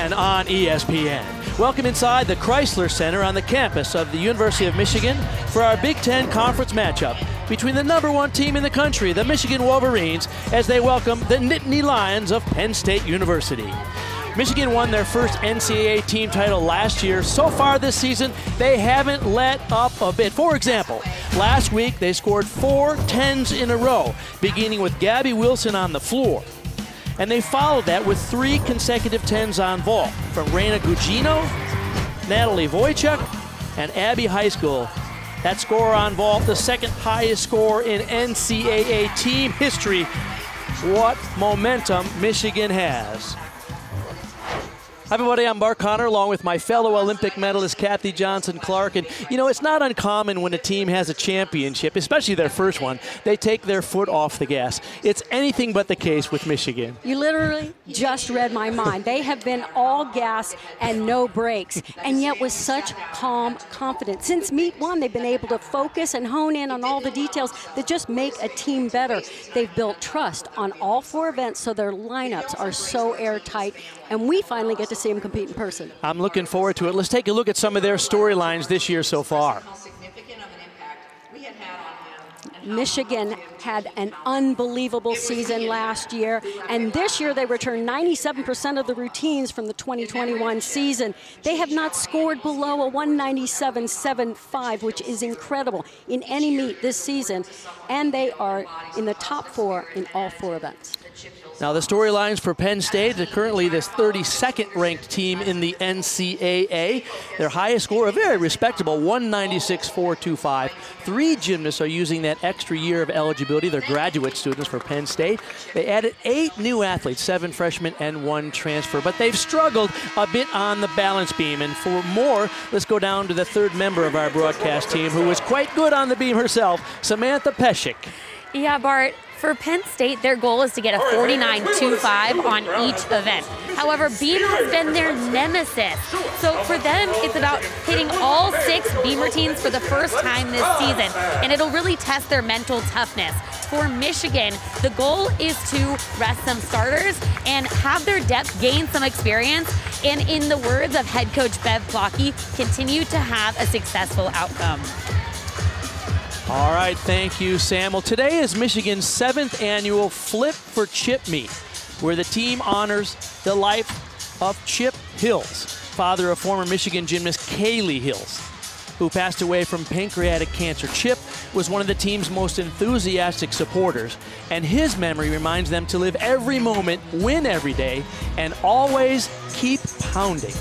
10 on ESPN. Welcome inside the Chrysler Center on the campus of the University of Michigan for our Big Ten Conference matchup between the #1 team in the country, the Michigan Wolverines, as they welcome the Nittany Lions of Penn State University. Michigan won their first NCAA team title last year. So far this season, they haven't let up a bit. For example, last week they scored 4 10s in a row, beginning with Gabby Wilson on the floor. And they followed that with 3 consecutive 10s on vault from Reina Gugino, Natalie Wojcik, and Abby High School. That score on vault, the second highest score in NCAA team history. What momentum Michigan has. Hi everybody, I'm Mark Connor along with my fellow Olympic medalist Kathy Johnson-Clark. And you know, it's not uncommon when a team has a championship, especially their first one, they take their foot off the gas. It's anything but the case with Michigan. You literally just read my mind. They have been all gas and no brakes, and yet with such calm confidence. Since meet 1, they've been able to focus and hone in on all the details that just make a team better. They've built trust on all 4 events, so their lineups are so airtight, and we finally get to see them compete in person. I'm looking forward to it. Let's take a look at some of their storylines this year so far. Michigan had an unbelievable season last year, and this year they returned 97% of the routines from the 2021 season. They have not scored below a 197.75, which is incredible in any meet this season, and they are in the top 4 in all 4 events. Now the storylines for Penn State, they're currently this 32nd ranked team in the NCAA. Their highest score, a very respectable 196.425. 3 gymnasts are using that extra year of eligibility. They're graduate students for Penn State. They added 8 new athletes, 7 freshmen and 1 transfer, but they've struggled a bit on the balance beam. And for more, let's go down to the 3rd member of our broadcast team who was quite good on the beam herself, Samantha Peshek. Yeah, Bart. For Penn State, their goal is to get a 49.25 on each event. However, beam has been their nemesis. So for them, it's about hitting all 6 beam routines for the first time this season, and it'll really test their mental toughness. For Michigan, the goal is to rest some starters and have their depth gain some experience, and in the words of head coach Bev Plotke, continue to have a successful outcome. All right, thank you, Sam. Well, today is Michigan's 7th annual Flip for Chip meet, where the team honors the life of Chip Hills, father of former Michigan gymnast Kaylee Hills, who passed away from pancreatic cancer. Chip was one of the team's most enthusiastic supporters, and his memory reminds them to live every moment, win every day, and always keep pounding.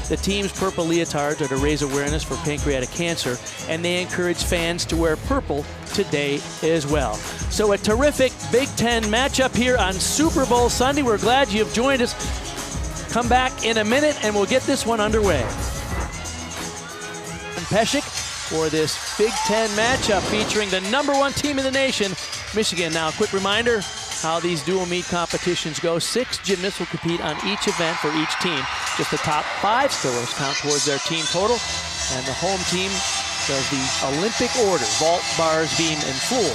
The team's purple leotards are to raise awareness for pancreatic cancer, and they encourage fans to wear purple today as well. So a terrific Big Ten matchup here on Super Bowl Sunday. We're glad you've joined us. Come back in a minute, and we'll get this one underway. Peshek for this Big Ten matchup featuring the #1 team in the nation, Michigan. Now, a quick reminder how these dual meet competitions go. 6 gymnasts will compete on each event for each team. Just the top 5 scorers count towards their team total, and the home team does the Olympic order: vault, bars, beam, and floor.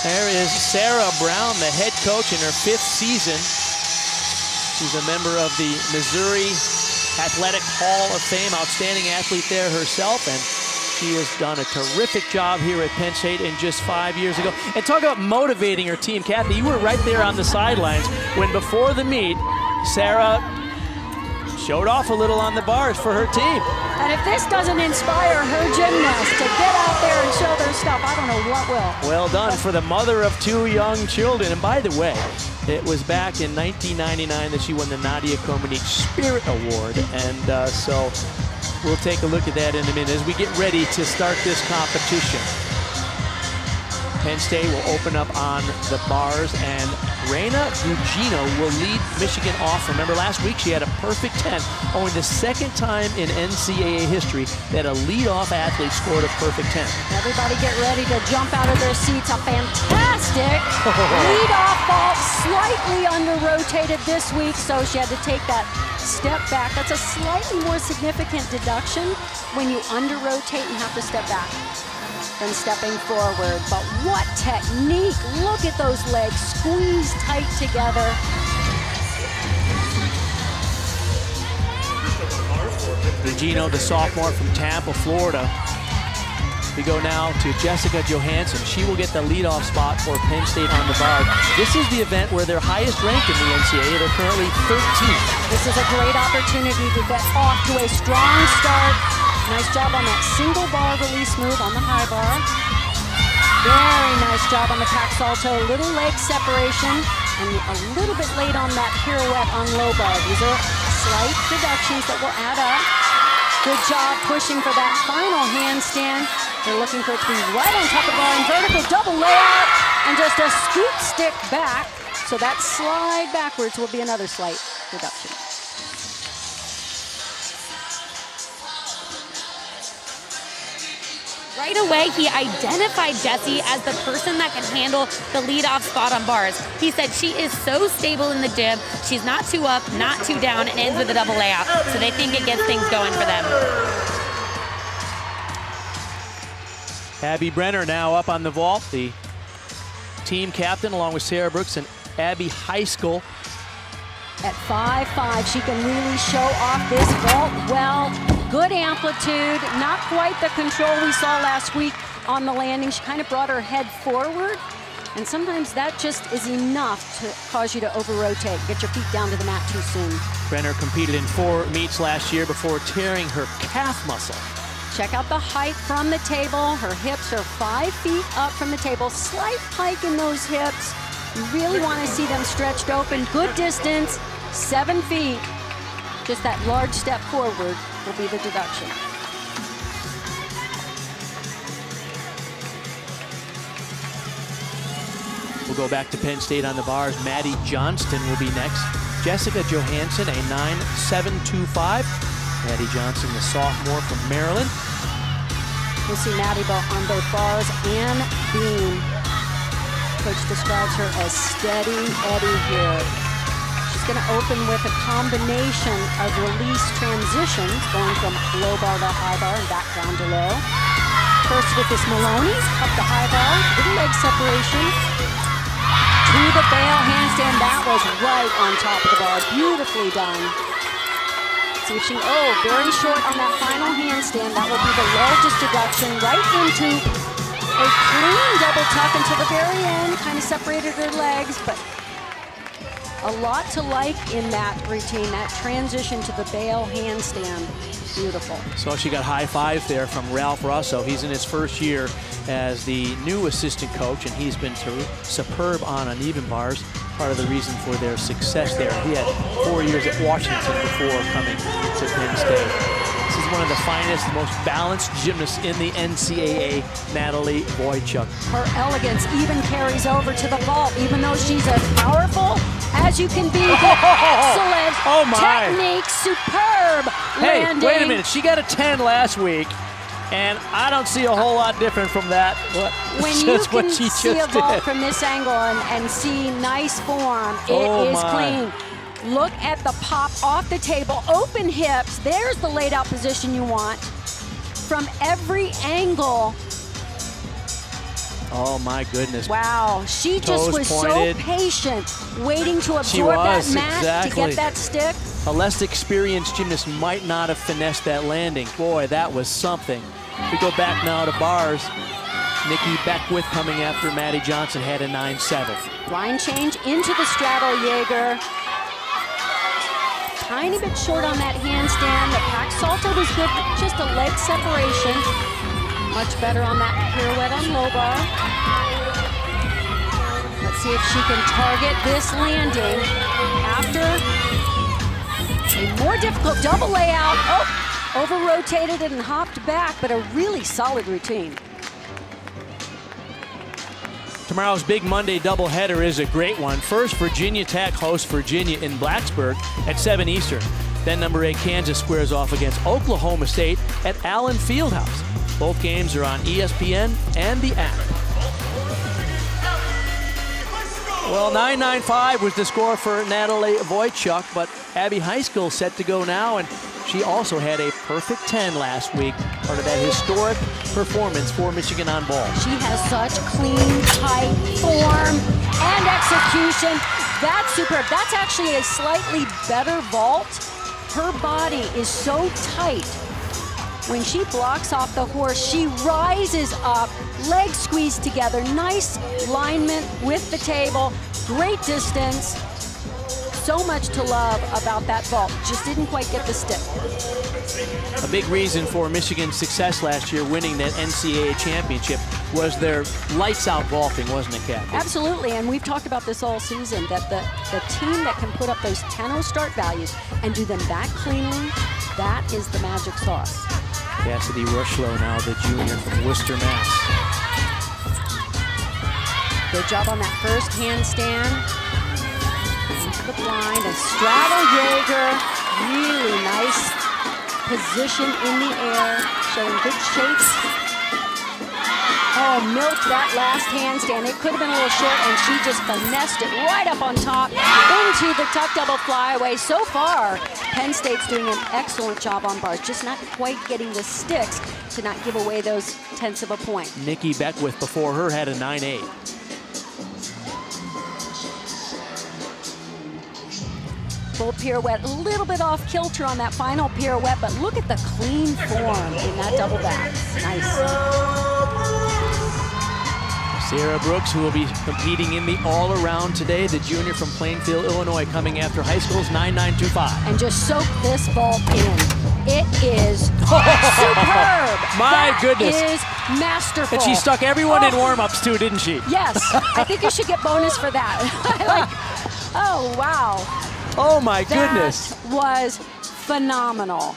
There is Sarah Brown, the head coach in her 5th season. She's a member of the Missouri Athletic Hall of Fame, outstanding athlete there herself, and she has done a terrific job here at Penn State in just 5 years ago. And talk about motivating her team. Kathy, you were right there on the sidelines when before the meet, Sarah showed off a little on the bars for her team. And if this doesn't inspire her gymnasts to get out there and show their stuff, I don't know what will. Well done for the mother of 2 young children. And by the way, it was back in 1999 that she won the Nadia Comaneci Spirit Award. And so we'll take a look at that in a minute as we get ready to start this competition. Penn State will open up on the bars, and Reina Gugino will lead Michigan off. Remember last week she had a perfect 10, only the 2nd time in NCAA history that a leadoff athlete scored a perfect 10. Everybody get ready to jump out of their seats. A fantastic leadoff ball, slightly under-rotated this week, so she had to take that step back. That's a slightly more significant deduction when you under-rotate and have to step back. than stepping forward. But what technique. Look at those legs squeezed tight together. Regino, the sophomore from Tampa, Florida. We go now to Jessica Johansson. She will get the leadoff spot for Penn State on the bar. This is the event where they're highest ranked in the NCAA. They're currently 13th. This is a great opportunity to get off to a strong start. Nice job on that single bar release move on the high bar. Very nice job on the pack salto. Little leg separation and a little bit late on that pirouette on low bar. These are slight deductions that will add up. Good job pushing for that final handstand. They're looking for it to be right on top of the bar and vertical double layout and just a scoop stick back. So that slide backwards will be another slight reduction. Right away, he identified Jessie as the person that can handle the leadoff spot on bars. He said she is so stable in the gym. She's not too up, not too down, and ends with a double layout. So they think it gets things going for them. Abby Brenner now up on the vault, the team captain, along with Sarah Brooks and Abby Heiskell. At 5'5", she can really show off this vault well. Good amplitude, not quite the control we saw last week on the landing. She kind of brought her head forward, and sometimes that just is enough to cause you to over-rotate, get your feet down to the mat too soon. Brenner competed in 4 meets last year before tearing her calf muscle. Check out the height from the table. Her hips are 5 feet up from the table. Slight hike in those hips. You really want to see them stretched open. Good distance, 7 feet. Just that large step forward will be the deduction. We'll go back to Penn State on the bars. Maddie Johnston will be next. Jessica Johansson, a 9.725. Maddie Johnson, the sophomore from Maryland. We'll see Maddie on both bars and beam. Coach describes her as steady Eddie here. She's going to open with a combination of release transitions, going from low bar to high bar and back down to low. First with this Maloney, up to high bar, little leg separation. To the bail handstand, that was right on top of the bar, beautifully done. See if she, very short on that final handstand. That will be the largest deduction, right into a clean double tuck until the very end, kind of separated her legs, but a lot to like in that routine, that transition to the bail handstand. Beautiful. So she got high five there from Ralph Russo. He's in his first year as the new assistant coach, and he's been superb on uneven bars. Part of the reason for their success there. He had 4 years at Washington before coming to Penn State. This is one of the finest, most balanced gymnasts in the NCAA, Natalie Wojcik. Her elegance even carries over to the vault, even though she's as powerful as you can be. Excellent technique, superb landing. Hey, wait a minute. She got a 10 last week, and I don't see a whole lot different from that. When you can see a vault from this angle and see nice form, it is clean. Look at the pop off the table, open hips. There's the laid out position you want. From every angle. Oh my goodness. Wow, she just was so patient, waiting to absorb that mat to get that stick. A less experienced gymnast might not have finessed that landing. Boy, that was something. We go back now to bars. Nikki Beckwith coming after Maddie Johnson had a 9.7. Line change into the straddle Jaeger. Tiny bit short on that handstand. The pack salto was good, but just a leg separation. Much better on that pirouette on low bar. Let's see if she can target this landing after a more difficult double layout. Over-rotated and hopped back, but a really solid routine. Tomorrow's Big Monday doubleheader is a great one. First, Virginia Tech hosts Virginia in Blacksburg at 7 Eastern. Then number 8 Kansas squares off against Oklahoma State at Allen Fieldhouse. Both games are on ESPN and the app. Well, 9.95 was the score for Natalie Wojcik, but Abby Heiskell set to go now, and she also had a perfect 10 last week, part of that historic performance for Michigan on ball. She has such clean, tight form and execution. That's superb. That's actually a slightly better vault. Her body is so tight. When she blocks off the horse, she rises up, legs squeezed together, nice alignment with the table, great distance. So much to love about that vault. Just didn't quite get the stick. A big reason for Michigan's success last year winning that NCAA championship was their lights-out vaulting, wasn't it, Kathy? Absolutely, and we've talked about this all season, that the team that can put up those 10-0 start values and do them back cleanly, that is the magic sauce. Cassidy Rushlow now, the junior from Worcester, Mass. Good job on that first handstand. Into the blind, and straddle Jaeger. Really nice position in the air, showing good shapes. Oh, milked that last handstand. It could have been a little short, and she just finessed it right up on top into the tuck double flyaway. So far, Penn State's doing an excellent job on bars, just not quite getting the sticks to not give away those tenths of a point. Nikki Beckwith before her had a 9.8. Full pirouette, a little bit off kilter on that final pirouette, but look at the clean form in that double back. Nice. Sierra Brooks, who will be competing in the all-around today, the junior from Plainfield, Illinois, coming after high school's 9.925. And just soak this vault in. It is superb. My goodness. That is masterful. And she stuck everyone in warm-ups too, didn't she? Yes, I think you should get bonus for that. Oh, wow. Oh my goodness. That was phenomenal.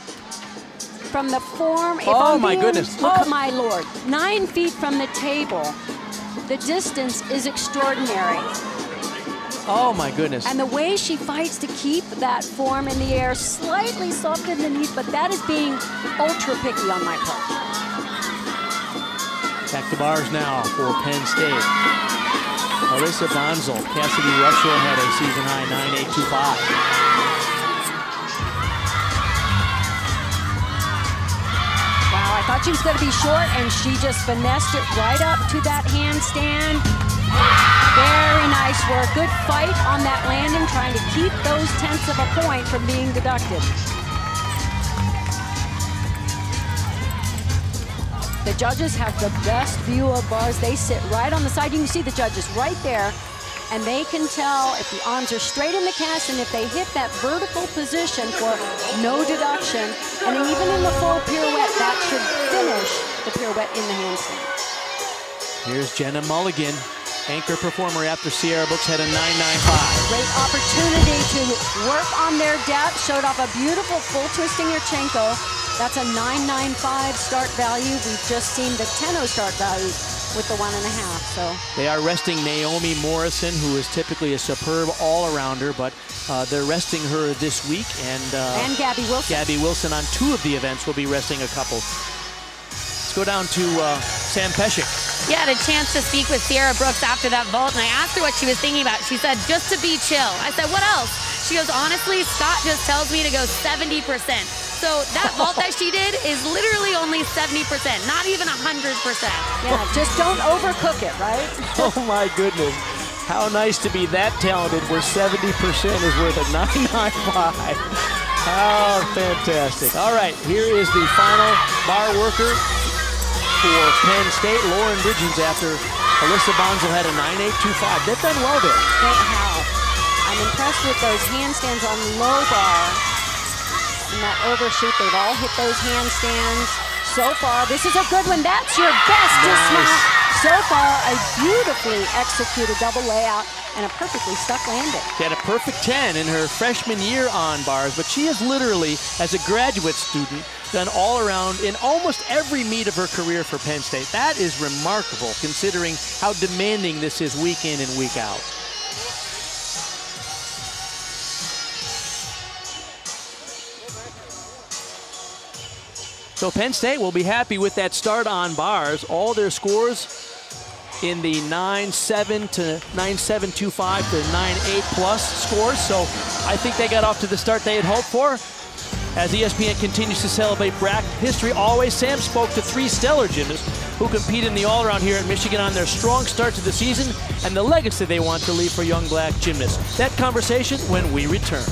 From the form, oh my goodness. Oh my Lord. 9 feet from the table. The distance is extraordinary. Oh my goodness. And the way she fights to keep that form in the air, slightly soft in the knees, but that is being ultra picky on my part. Back to bars now for Penn State. Alyssa Bonzel, Cassidy Rushlow had a season high 9.825. I thought she was going to be short, and she just finessed it right up to that handstand. Very nice work. Good fight on that landing, trying to keep those tenths of a point from being deducted. The judges have the best view of bars. They sit right on the side. You can see the judges right there, and they can tell if the arms are straight in the cast and if they hit that vertical position for no deduction. And then even in the full pirouette, that should finish the pirouette in the handstand. Here's Jenna Mulligan, anchor performer after Sierra Brooks had a 9.95. Great opportunity to work on their depth. Showed off a beautiful full twisting Yurchenko. That's a 9.95 start value. We've just seen the 10.0 start value with the 1.5. So they are resting Naomi Morrison, who is typically a superb all-arounder, but they're resting her this week, and Gabby Wilson. Gabby Wilson on 2 of the events will be resting a couple. Let's go down to Sam Pescic. Yeah, I had a chance to speak with Sierra Brooks after that vault, and I asked her what she was thinking about. She said, just to be chill. I said, what else? She goes, honestly, Scott just tells me to go 70%. So that vault that she did is literally only 70%, not even 100%. Yeah, just don't overcook it, right? Oh my goodness. How nice to be that talented where 70% is worth a 9.95. Oh, fantastic. All right, here is the final bar worker for Penn State. Lauren Bridgens after Alyssa Bonzel had a 9.825. They've done well there. They have. I'm impressed with those handstands on low bar. And that overshoot, they've all hit those handstands so far. This is a good one. That's your best dismount so far. A beautifully executed double layout and a perfectly stuck landing. She had a perfect 10 in her freshman year on bars, but she has literally, as a graduate student, done all around in almost every meet of her career for Penn State. That is remarkable, considering how demanding this is week in and week out. So Penn State will be happy with that start on bars. All their scores in the 9.7 to 9.725 to 9.8 plus scores. So I think they got off to the start they had hoped for. As ESPN continues to celebrate BRAC history, always Sam spoke to 3 stellar gymnasts who compete in the all-around here at Michigan on their strong start to the season and the legacy they want to leave for young black gymnasts. That conversation when we return.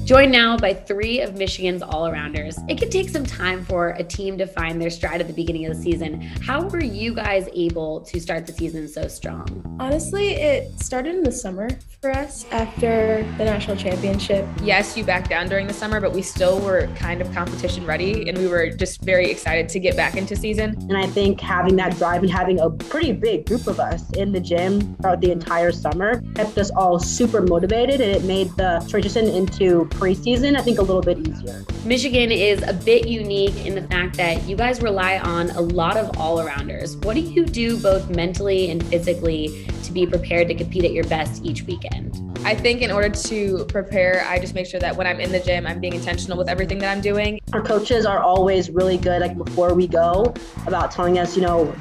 Joined now by 3 of Michigan's all-arounders. It can take some time for a team to find their stride at the beginning of the season. How were you guys able to start the season so strong? Honestly, it started in the summer for us after the national championship. Yes, you backed down during the summer, but we still were kind of competition ready, and we were just very excited to get back into season. And I think having that drive and having a pretty big group of us in the gym throughout the entire summer kept us all super motivated, and it made the transition into preseason, I think, a little bit easier. Michigan is a bit unique in the fact that you guys rely on a lot of all-arounders. What do you do both mentally and physically to be prepared to compete at your best each weekend? I think in order to prepare, I just make sure that when I'm in the gym, I'm being intentional with everything that I'm doing. Our coaches are always really good, like before we go, about telling us,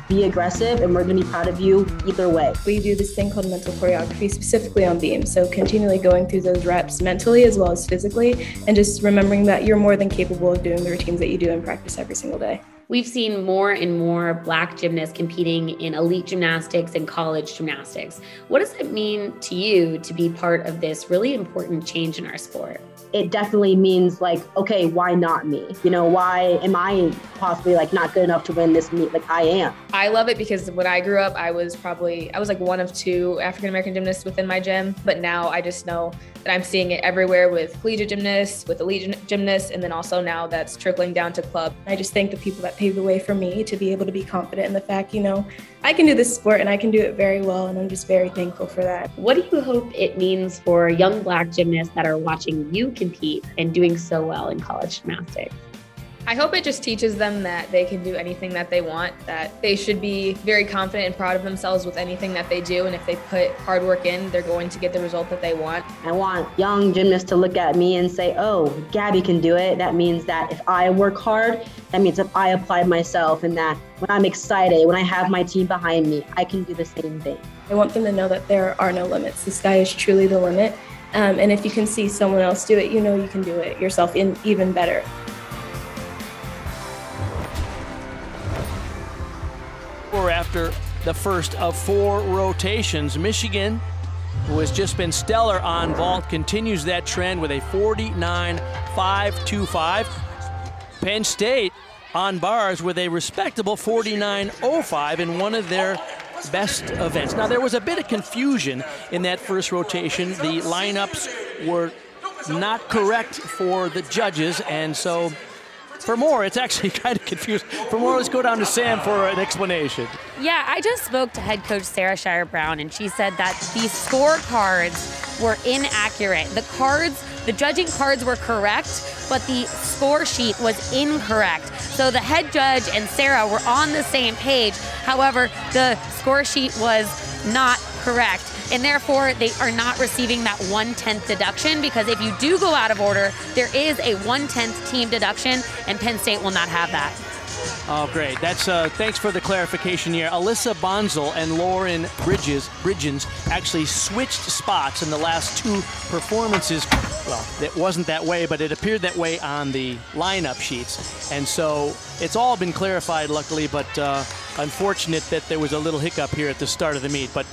be aggressive and we're going to be proud of you either way. We do this thing called mental choreography specifically on beam. So continually going through those reps mentally as well as physically, and just remembering that you're more than capable of doing the routines that you do in practice every single day. We've seen more and more black gymnasts competing in elite gymnastics and college gymnastics. What does it mean to you to be part of this really important change in our sport? It definitely means okay, why not me? Why am I possibly not good enough to win this meet? I am. I love it because when I grew up, I was one of 2 African-American gymnasts within my gym. But now I just know that I'm seeing it everywhere with collegiate gymnasts, with elite gymnasts, and then also now that's trickling down to club. I just thank the people that paved the way for me to be able to be confident in the fact, I can do this sport and I can do it very well, and I'm just very thankful for that. What do you hope it means for young black gymnasts that are watching you compete and doing so well in college gymnastics? I hope it just teaches them that they can do anything that they want, that they should be very confident and proud of themselves with anything that they do, and if they put hard work in, they're going to get the result that they want. I want young gymnasts to look at me and say, oh, Gabby can do it. That means that if I work hard, that means if I apply myself, and that when I'm excited, when I have my team behind me, I can do the same thing. I want them to know that there are no limits. The sky is truly the limit. And if you can see someone else do it, you can do it yourself even better. We're after the first of 4 rotations. Michigan, who has just been stellar on vault, continues that trend with a 49.525. Penn State on bars with a respectable 49.05 in one of their best events. Now, there was a bit of confusion in that first rotation. The lineups were not correct for the judges, and so for more, it's actually kind of confused. For more, let's go down to Sam for an explanation. Yeah, I just spoke to head coach Sarah Shire-Brown, and she said that the scorecards were inaccurate. The judging cards were correct, but the score sheet was incorrect. So the head judge and Sarah were on the same page. However, the score sheet was not correct, and therefore they are not receiving that 1/10 deduction, because if you do go out of order, there is a 1/10 team deduction, and Penn State will not have that. Oh, great. That's thanks for the clarification here. Alyssa Bonzel and Lauren Bridgens actually switched spots in the last 2 performances. Well, it wasn't that way, but it appeared that way on the lineup sheets. And so it's all been clarified, luckily, but unfortunate that there was a little hiccup here at the start of the meet. But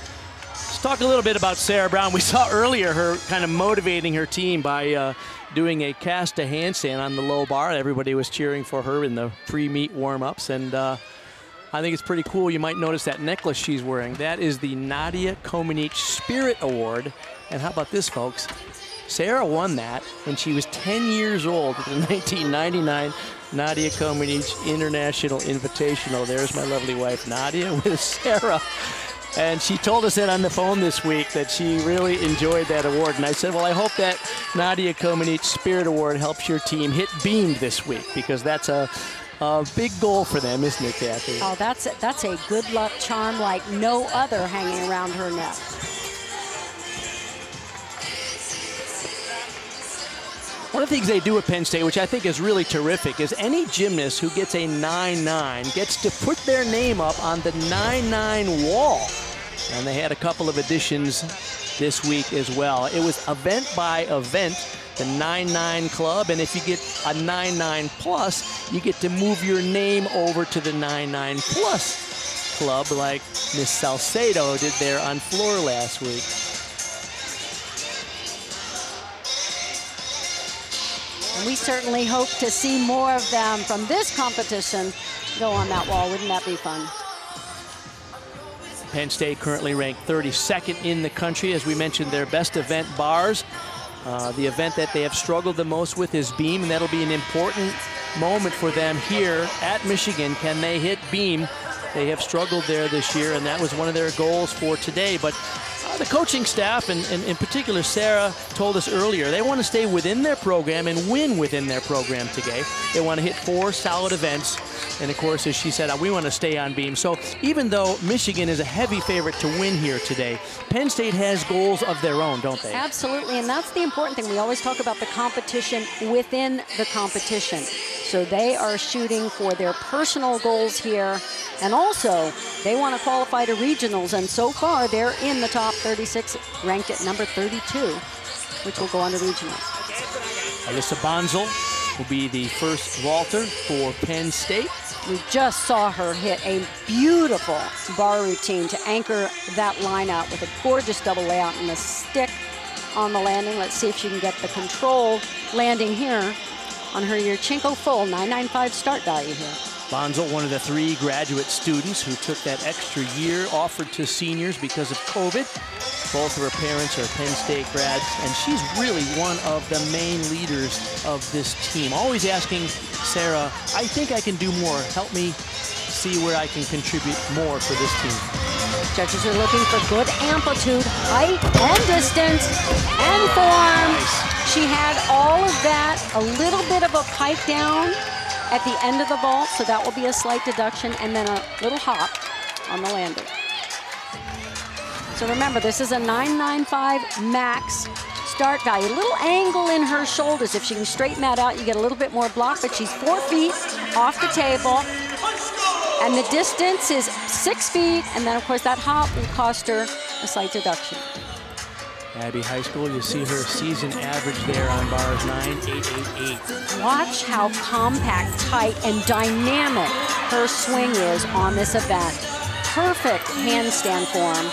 let's talk a little bit about Sarah Brown. We saw earlier her kind of motivating her team by doing a cast a handstand on the low bar. Everybody was cheering for her in the pre-meet warm-ups, and I think it's pretty cool. You might notice that necklace she's wearing. That is the Nadia Comaneci Spirit Award. And how about this, folks? Sarah won that when she was 10 years old at the 1999 Nadia Comaneci International Invitational. There's my lovely wife, Nadia, with Sarah. And she told us that on the phone this week that she really enjoyed that award. And I said, well, I hope that Nadia Comaneci Spirit Award helps your team hit beam this week, because that's a big goal for them, isn't it, Kathy? Oh, that's a good luck charm like no other hanging around her neck. One of the things they do at Penn State, which I think is really terrific, is any gymnast who gets a 9-9 gets to put their name up on the 9-9 wall. And they had a couple of additions this week as well. It was event by event, the 9-9 club, and if you get a 9-9 plus, you get to move your name over to the 9-9 plus club like Miss Salcedo did there on floor last week. And we certainly hope to see more of them from this competition go on that wall. Wouldn't that be fun? Penn State currently ranked 32nd in the country. As we mentioned, their best event, bars. The event that they have struggled the most with is beam, and that'll be an important moment for them here at Michigan. Can they hit beam? They have struggled there this year, and that was one of their goals for today. But the coaching staff, and in particular Sarah, told us earlier, they want to stay within their program and win within their program today. They want to hit 4 solid events. And of course, as she said, we want to stay on beam. So even though Michigan is a heavy favorite to win here today, Penn State has goals of their own, don't they? Absolutely, and that's the important thing. We always talk about the competition within the competition. So they are shooting for their personal goals here, and also they want to qualify to regionals, and so far they're in the top 36, ranked at number 32, which will go on to regionals. Alyssa Bonzel will be the first vaulter for Penn State. We just saw her hit a beautiful bar routine to anchor that line out with a gorgeous double layout and a stick on the landing. Let's see if she can get the control landing here on her Yurchenko full 995 start value here. Bonzel, one of the 3 graduate students who took that extra year offered to seniors because of COVID. Both of her parents are Penn State grads, and she's really one of the main leaders of this team. Always asking Sarah, I think I can do more. Help me see where I can contribute more for this team. Judges are looking for good amplitude, height, and distance, and form. Nice. She had all of that, a little bit of a pike down at the end of the vault, so that will be a slight deduction, and then a little hop on the landing. So remember, this is a 995 max start value. A little angle in her shoulders. If she can straighten that out, you get a little bit more block, but she's 4 feet off the table. And the distance is 6 feet, and then of course that hop will cost her a slight deduction. Abbey High School, you see her season average there on bars 9.888. Watch how compact, tight, and dynamic her swing is on this event. Perfect handstand form.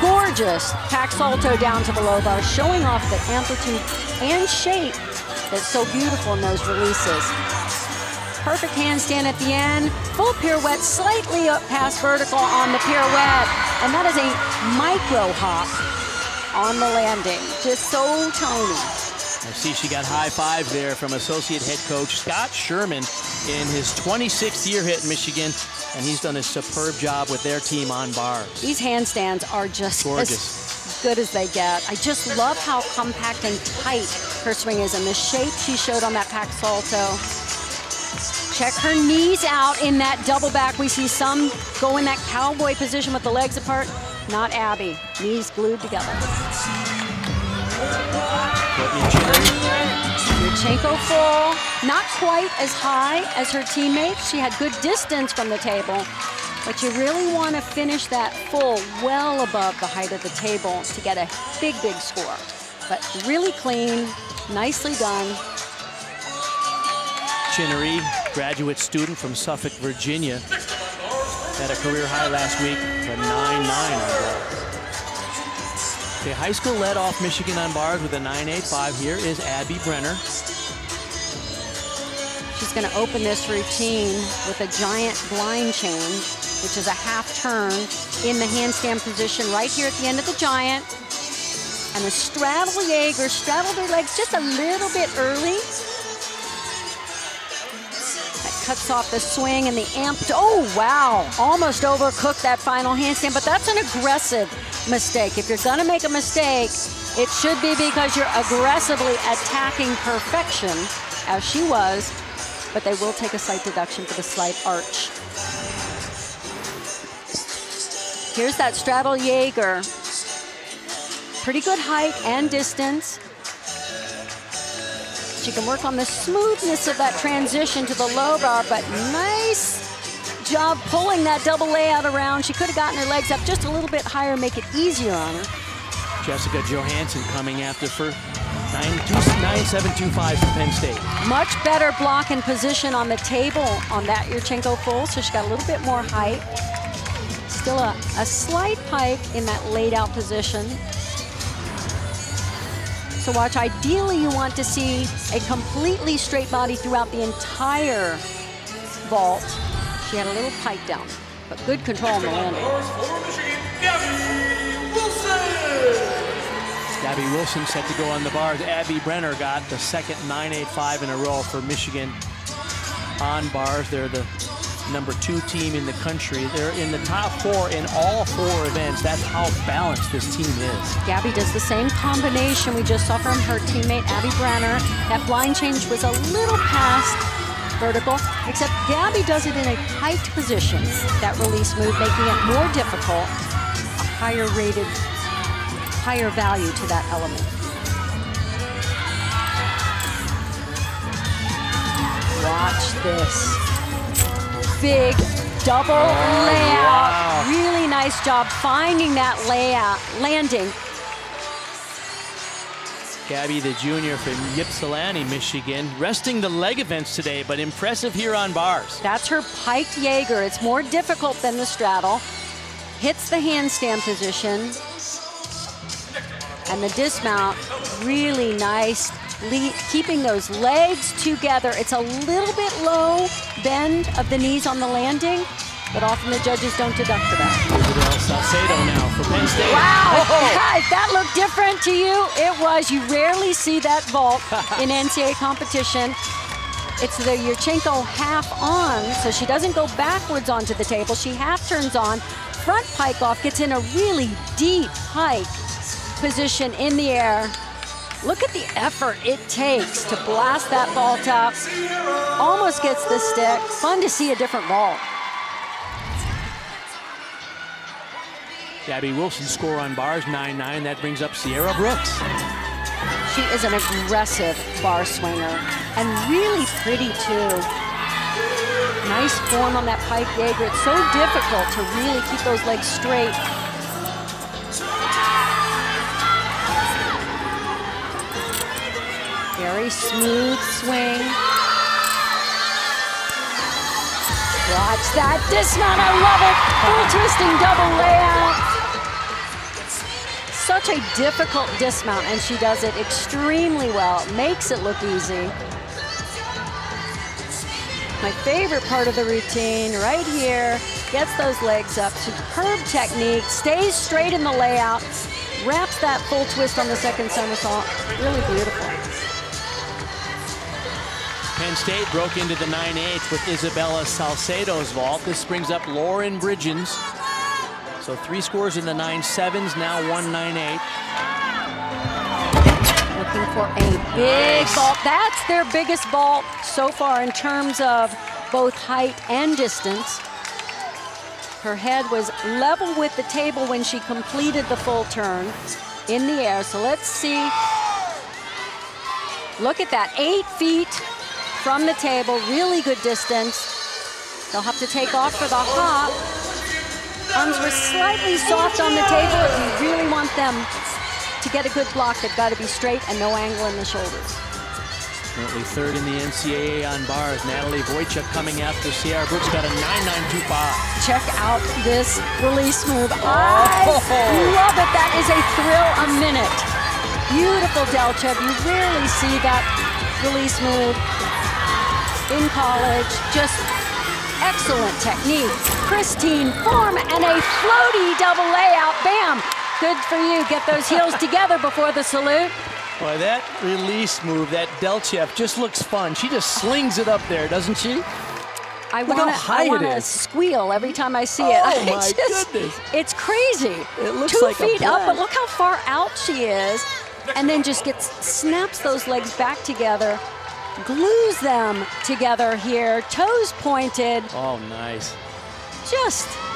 Gorgeous pack salto down to the low bar, showing off the amplitude and shape that's so beautiful in those releases. Perfect handstand at the end, full pirouette, slightly up past vertical on the pirouette, and that is a micro hop on the landing, just so tiny. I see she got high five there from associate head coach Scott Sherman in his 26th year here at Michigan, and he's done a superb job with their team on bars. These handstands are just as good as they get. I just love how compact and tight her swing is, and the shape she showed on that pack salto. Check her knees out in that double back. We see some go in that cowboy position with the legs apart. Not Abbey, knees glued together. Yurchenko full, not quite as high as her teammates. She had good distance from the table, but you really want to finish that full well above the height of the table to get a big, big score. But really clean, nicely done. Chinnery, graduate student from Suffolk, Virginia, had a career high last week, a 9.9 on bars. Okay, high school led off Michigan on bars with a 9.85. Here is Abby Brenner. She's going to open this routine with a giant blind change, which is a half turn in the handstand position right here at the end of the giant. And a straddle Jaeger, straddle their legs just a little bit early. Cuts off the swing and the amp. Oh, wow. Almost overcooked that final handstand, but that's an aggressive mistake. If you're going to make a mistake, it should be because you're aggressively attacking perfection, as she was, but they will take a slight deduction for the slight arch. Here's that straddle Jaeger. Pretty good height and distance. She can work on the smoothness of that transition to the low bar, but nice job pulling that double layout around. She could have gotten her legs up just a little bit higher, make it easier on her. Jessica Johansson coming after for 9.725 from Penn State. Much better block and position on the table on that Yurchenko full, so she got a little bit more height. Still a slight pike in that laid out position. So watch, ideally you want to see a completely straight body throughout the entire vault. She had a little pike down, but good control on the landing. Gabby Wilson set to go on the bars. Abby Brenner got the second 9.85 in a row for Michigan on bars. They're the #2 team in the country. They're in the top 4 in all 4 events. That's how balanced this team is. Gabby does the same combination we just saw from her teammate Abby Brenner. That blind change was a little past vertical, except Gabby does it in a piped position. That release move making it more difficult, a higher rated, higher value to that element. Watch this. Big double layout. Wow. Really nice job finding that layout, landing. Gabby, the junior from Ypsilanti, Michigan, resting the leg events today, but impressive here on bars. That's her piked Jaeger. It's more difficult than the straddle. Hits the handstand position. And the dismount, really nice. Keeping those legs together. It's a little bit low bend of the knees on the landing, but often the judges don't deduct for that. Isabel Salcedo now for Penn State. Wow, if that looked different to you, it was. You rarely see that vault in NCAA competition. It's the Yurchenko half on, so she doesn't go backwards onto the table. She half turns on, front pike off, gets in a really deep pike position in the air. Look at the effort it takes to blast that vault up. Almost gets the stick. Fun to see a different vault. Gabby Wilson score on bars, 9.9. That brings up Sierra Brooks. She is an aggressive bar swinger and really pretty too. Nice form on that pike Jaeger. It's so difficult to really keep those legs straight. Very smooth swing. Watch that dismount, I love it. Full twisting double layout. Such a difficult dismount, and she does it extremely well. Makes it look easy. My favorite part of the routine right here. Gets those legs up, superb technique, stays straight in the layout, wraps that full twist on the second somersault. Really beautiful. Penn State broke into the 9.8 with Isabella Salcedo's vault. This brings up Lauren Bridgens. So 3 scores in the 9.7s, now 1.98. Looking for a big vault. That's their biggest vault so far in terms of both height and distance. Her head was level with the table when she completed the full turn in the air. So let's see. Look at that, 8 feet from the table, really good distance. They'll have to take off for the hop. Arms were slightly soft on the table. If you really want them to get a good block, they've got to be straight and no angle in the shoulders. Currently 3rd in the NCAA on bars. Natalie Wojcik coming after Sierra Brooks, got a 9.925. Check out this release move. I love it. That is a thrill a minute. Beautiful Delchev. You rarely see that release move in college. Just excellent technique, pristine form, and a floaty double layout. Bam! Good for you. Get those heels together before the salute. Boy, that release move, that Delchev, just looks fun. She just slings it up there, doesn't she? I want to squeal every time I see it. Oh, my goodness. It's crazy. It looks 2 like feet a up, but look how far out she is. And then just snaps those legs back together, glues them together here, toes pointed. Oh, nice.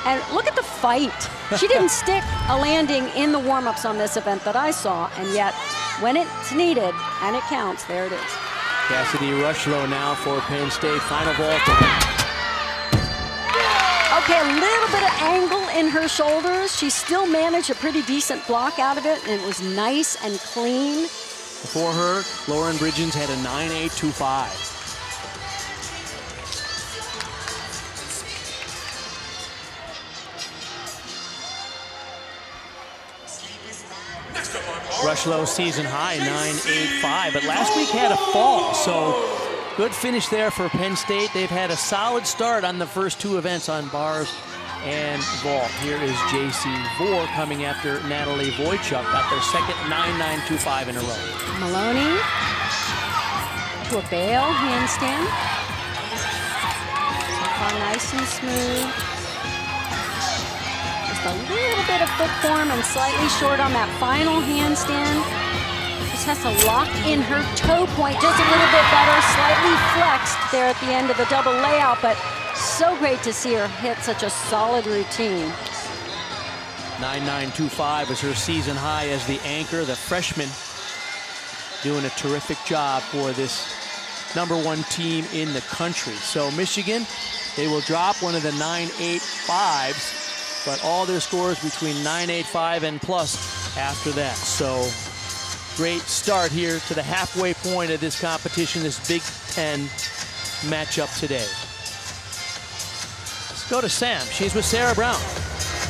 And look at the fight. She didn't stick a landing in the warm-ups on this event that I saw, and yet when it's needed and it counts, there it is. Cassidy Rushlow now for Penn State. Final vault. Okay, a little bit of angle in her shoulders. She still managed a pretty decent block out of it, and it was nice and clean. Before her, Lauren Bridgens had a 9.825. Rushlow season high, 9.85, but last week had a fall, so good finish there for Penn State. They've had a solid start on the first two events on bars and vault. Here is JC Vore coming after Natalie Wojcik, got their second 9.925 in a row. Maloney to a bail handstand. So far nice and smooth. Just a little bit of foot form and slightly short on that final handstand. Just has to lock in her toe point just a little bit better, slightly flexed there at the end of the double layout, but so great to see her hit such a solid routine. 9.925 is her season high as the anchor. The freshman doing a terrific job for this #1 team in the country. So Michigan, they will drop one of the 9.85s, but all their scores between 9.85 and plus after that. So great start here to the halfway point of this competition, this Big Ten matchup today. Let's go to Sam. She's with Sarah Brown.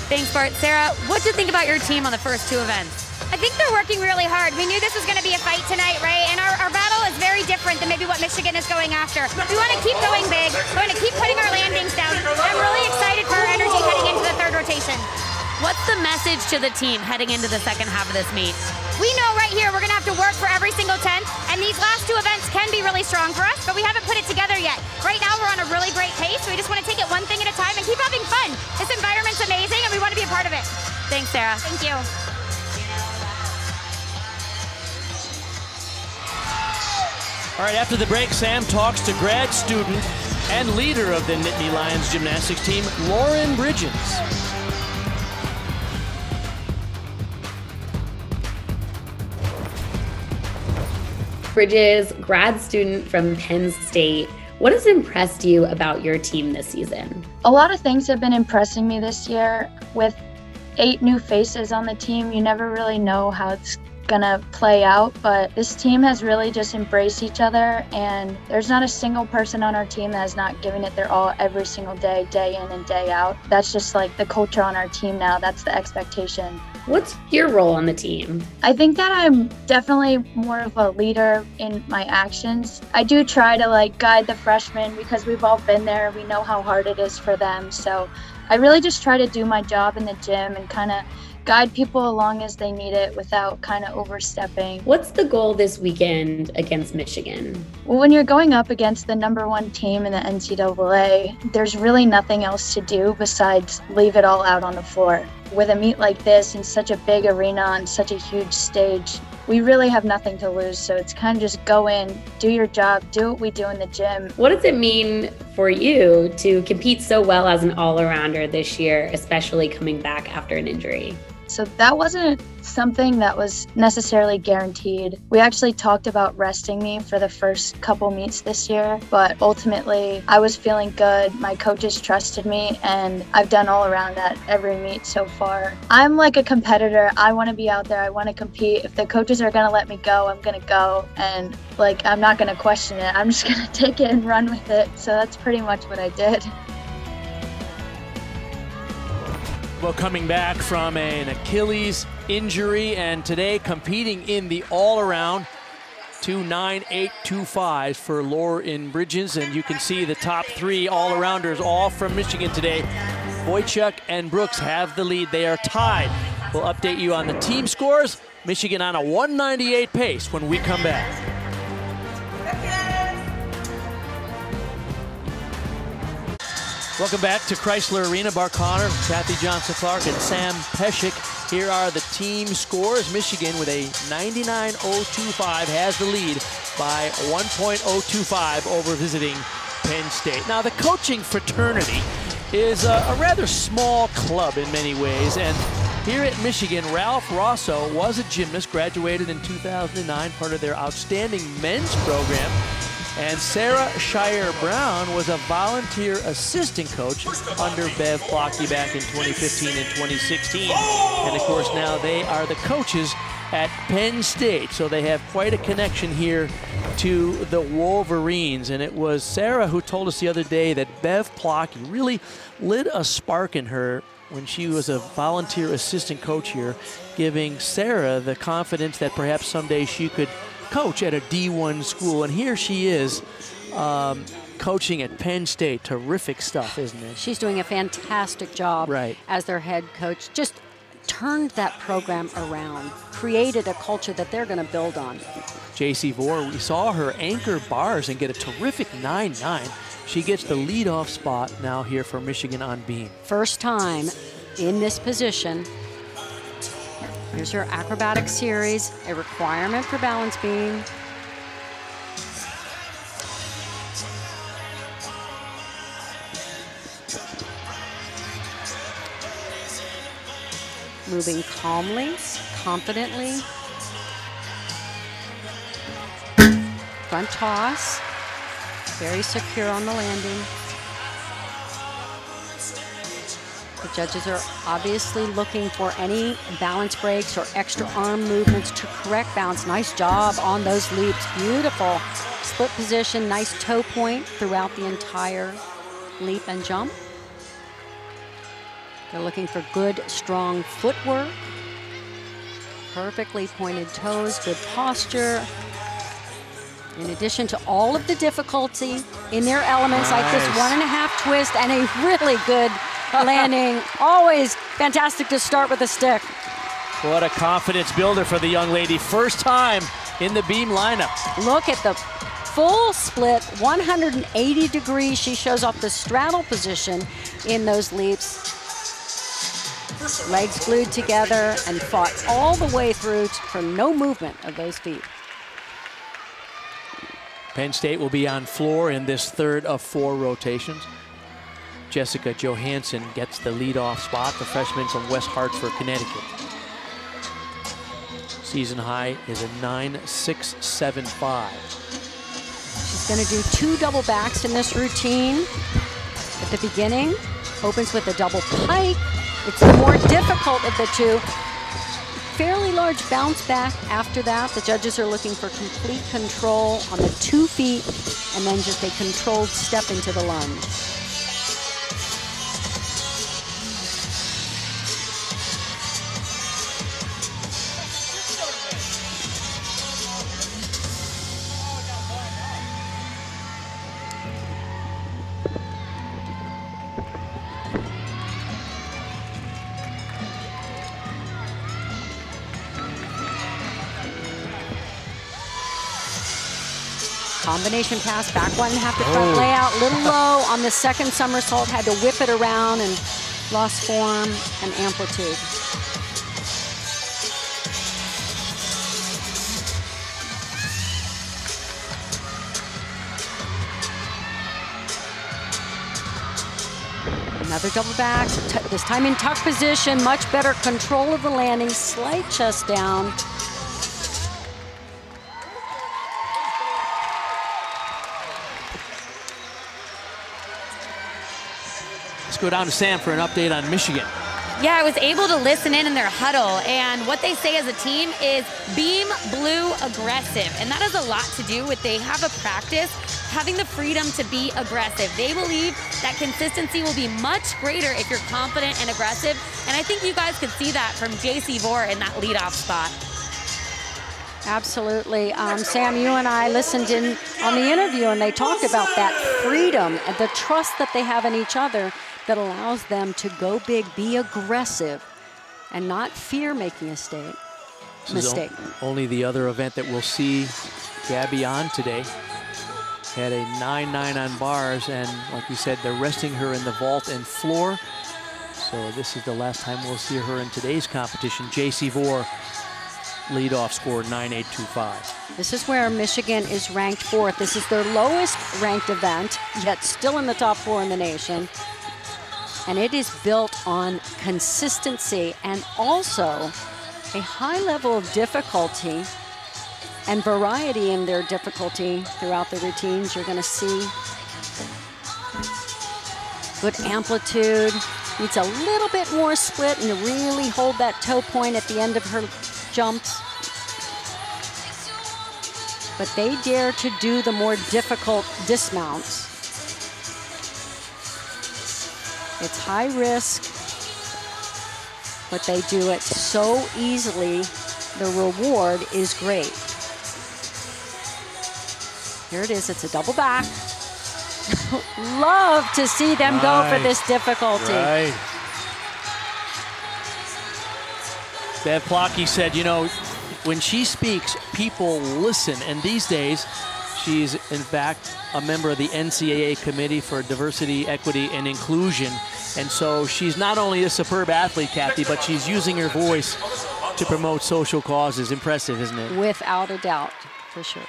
Thanks, Bart. Sarah, what do you think about your team on the first two events? I think they're working really hard. We knew this was going to be a fight tonight, right? And our battle is very different than maybe what Michigan is going after. We want to keep going big. We want to keep putting our landings down. I'm really excited for our energy heading into the third rotation. What's the message to the team heading into the second half of this meet? We know right here we're going to have to work for every single 10th, and these last two events can be really strong for us, but we haven't put it together yet. Right now we're on a really great pace, so we just want to take it one thing at a time and keep having fun. This environment's amazing, and we want to be a part of it. Thanks, Sarah. Thank you. All right, after the break, Sam talks to grad student and leader of the Nittany Lions gymnastics team, Lauren Bridgens. Bridges, grad student from Penn State. What has impressed you about your team this season? A lot of things have been impressing me this year. With 8 new faces on the team, you never really know how it's gonna play out, but this team has really just embraced each other, and there's not a single person on our team that has not given it their all every single day, day in and day out. That's just like the culture on our team now. That's the expectation. What's your role on the team? I think that I'm definitely more of a leader in my actions. I do try to guide the freshmen because we've all been there. We know how hard it is for them. So I really just try to do my job in the gym and kind of guide people along as they need it without kind of overstepping. What's the goal this weekend against Michigan? Well, when you're going up against the #1 team in the NCAA, there's really nothing else to do besides leave it all out on the floor. With a meet like this in such a big arena on such a huge stage, we really have nothing to lose. So it's kind of just go in, do your job, do what we do in the gym. What does it mean for you to compete so well as an all-arounder this year, especially coming back after an injury? So that wasn't something that was necessarily guaranteed. We actually talked about resting me for the first couple meets this year, but ultimately I was feeling good. My coaches trusted me, and I've done all around at every meet so far. I'm like a competitor. I want to be out there. I want to compete. If the coaches are going to let me go, I'm going to go, and I'm not going to question it. I'm just going to take it and run with it. So that's pretty much what I did. Well, coming back from an Achilles injury and today competing in the all-around, 2 9.825s for Lauren Bridgens, and you can see the top 3 all-arounders all from Michigan today. Wojcik and Brooks have the lead. They are tied. We'll update you on the team scores. Michigan on a 198 pace when we come back. Welcome back to Chrysler Arena. Bart Connor, Kathy Johnson-Clark, and Sam Peshek. Here are the team scores. Michigan with a 99.025 has the lead by 1.025 over visiting Penn State. Now, the coaching fraternity is a rather small club in many ways, and Here at Michigan, Ralph Rosso was a gymnast, graduated in 2009, part of their outstanding men's program. And Sarah Shire Brown was a volunteer assistant coach under Bev Plocky back in 2015 and 2016. And of course, now they are the coaches at Penn State. So they have quite a connection here to the Wolverines. And it was Sarah who told us the other day that Bev Plocky really lit a spark in her when she was a volunteer assistant coach here, giving Sarah the confidence that perhaps someday she could coach at a D1 school. And here she is coaching at Penn State. Terrific stuff, isn't it? She's doing a fantastic job as their head coach. Just turned that program around, created a culture that they're going to build on. J.C. Vore, we saw her anchor bars and get a terrific 9-9. She gets the leadoff spot now here for Michigan on beam. First time in this position. Here's her acrobatic series, a requirement for balance beam. Moving calmly, confidently. Front toss, very secure on the landing. The judges are obviously looking for any balance breaks or extra arm movements to correct balance. Nice job on those leaps, beautiful. Split position, nice toe point throughout the entire leap and jump. They're looking for good, strong footwork. Perfectly pointed toes, good posture. In addition to all of the difficulty in their elements, like this 1.5 twist and a really good landing. Always fantastic to start with a stick. What a confidence builder for the young lady. First time in the beam lineup. Look at the full split, 180 degrees. She shows off the straddle position in those leaps. Legs glued together and fought all the way through for no movement of those feet. Penn State will be on floor in this third of 4 rotations. Jessica Johansson gets the leadoff spot, the freshman from West Hartford, Connecticut. Season high is a 9.675. She's going to do 2 double backs in this routine. At the beginning, opens with a double pike. It's the more difficult of the 2. Fairly large bounce back after that. The judges are looking for complete control on the 2 feet and then just a controlled step into the lunge. Combination pass, back 1.5 to front layout, little low on the second somersault, had to whip it around and lost form and amplitude. Another double back, this time in tuck position, much better control of the landing, slight chest down. Go down to Sam for an update on Michigan. Yeah, I was able to listen in their huddle, and what they say as a team is beam blue aggressive, and that has a lot to do with they have a practice having the freedom to be aggressive. They believe that consistency will be much greater if you're confident and aggressive, and I think you guys could see that from J.C. Vore in that leadoff spot. Absolutely. Sam, you and I listened in on the interview, and they talked about that freedom and the trust that they have in each other that allows them to go big, be aggressive, and not fear making a mistake. Only the other event that we'll see Gabby on today. Had a 9.9 on bars, and like we said, they're resting her in the vault and floor. So this is the last time we'll see her in today's competition. J.C. Vore, leadoff score 9.825. This is where Michigan is ranked 4th. This is their lowest ranked event, yet still in the top 4 in the nation. And it is built on consistency and also a high level of difficulty and variety in their difficulty throughout the routines. You're going to see good amplitude. Needs a little bit more split and to really hold that toe point at the end of her jumps. But they dare to do the more difficult dismounts. It's high risk, but they do it so easily. The reward is great. Here it is, it's a double back. Love to see them go for this difficulty. Right. Bev Plotke said, you know, when she speaks, people listen. And these days, she's in fact a member of the NCAA Committee for Diversity, Equity, and Inclusion. And so she's not only a superb athlete, Kathy, but she's using her voice to promote social causes. Impressive, isn't it? Without a doubt, for sure.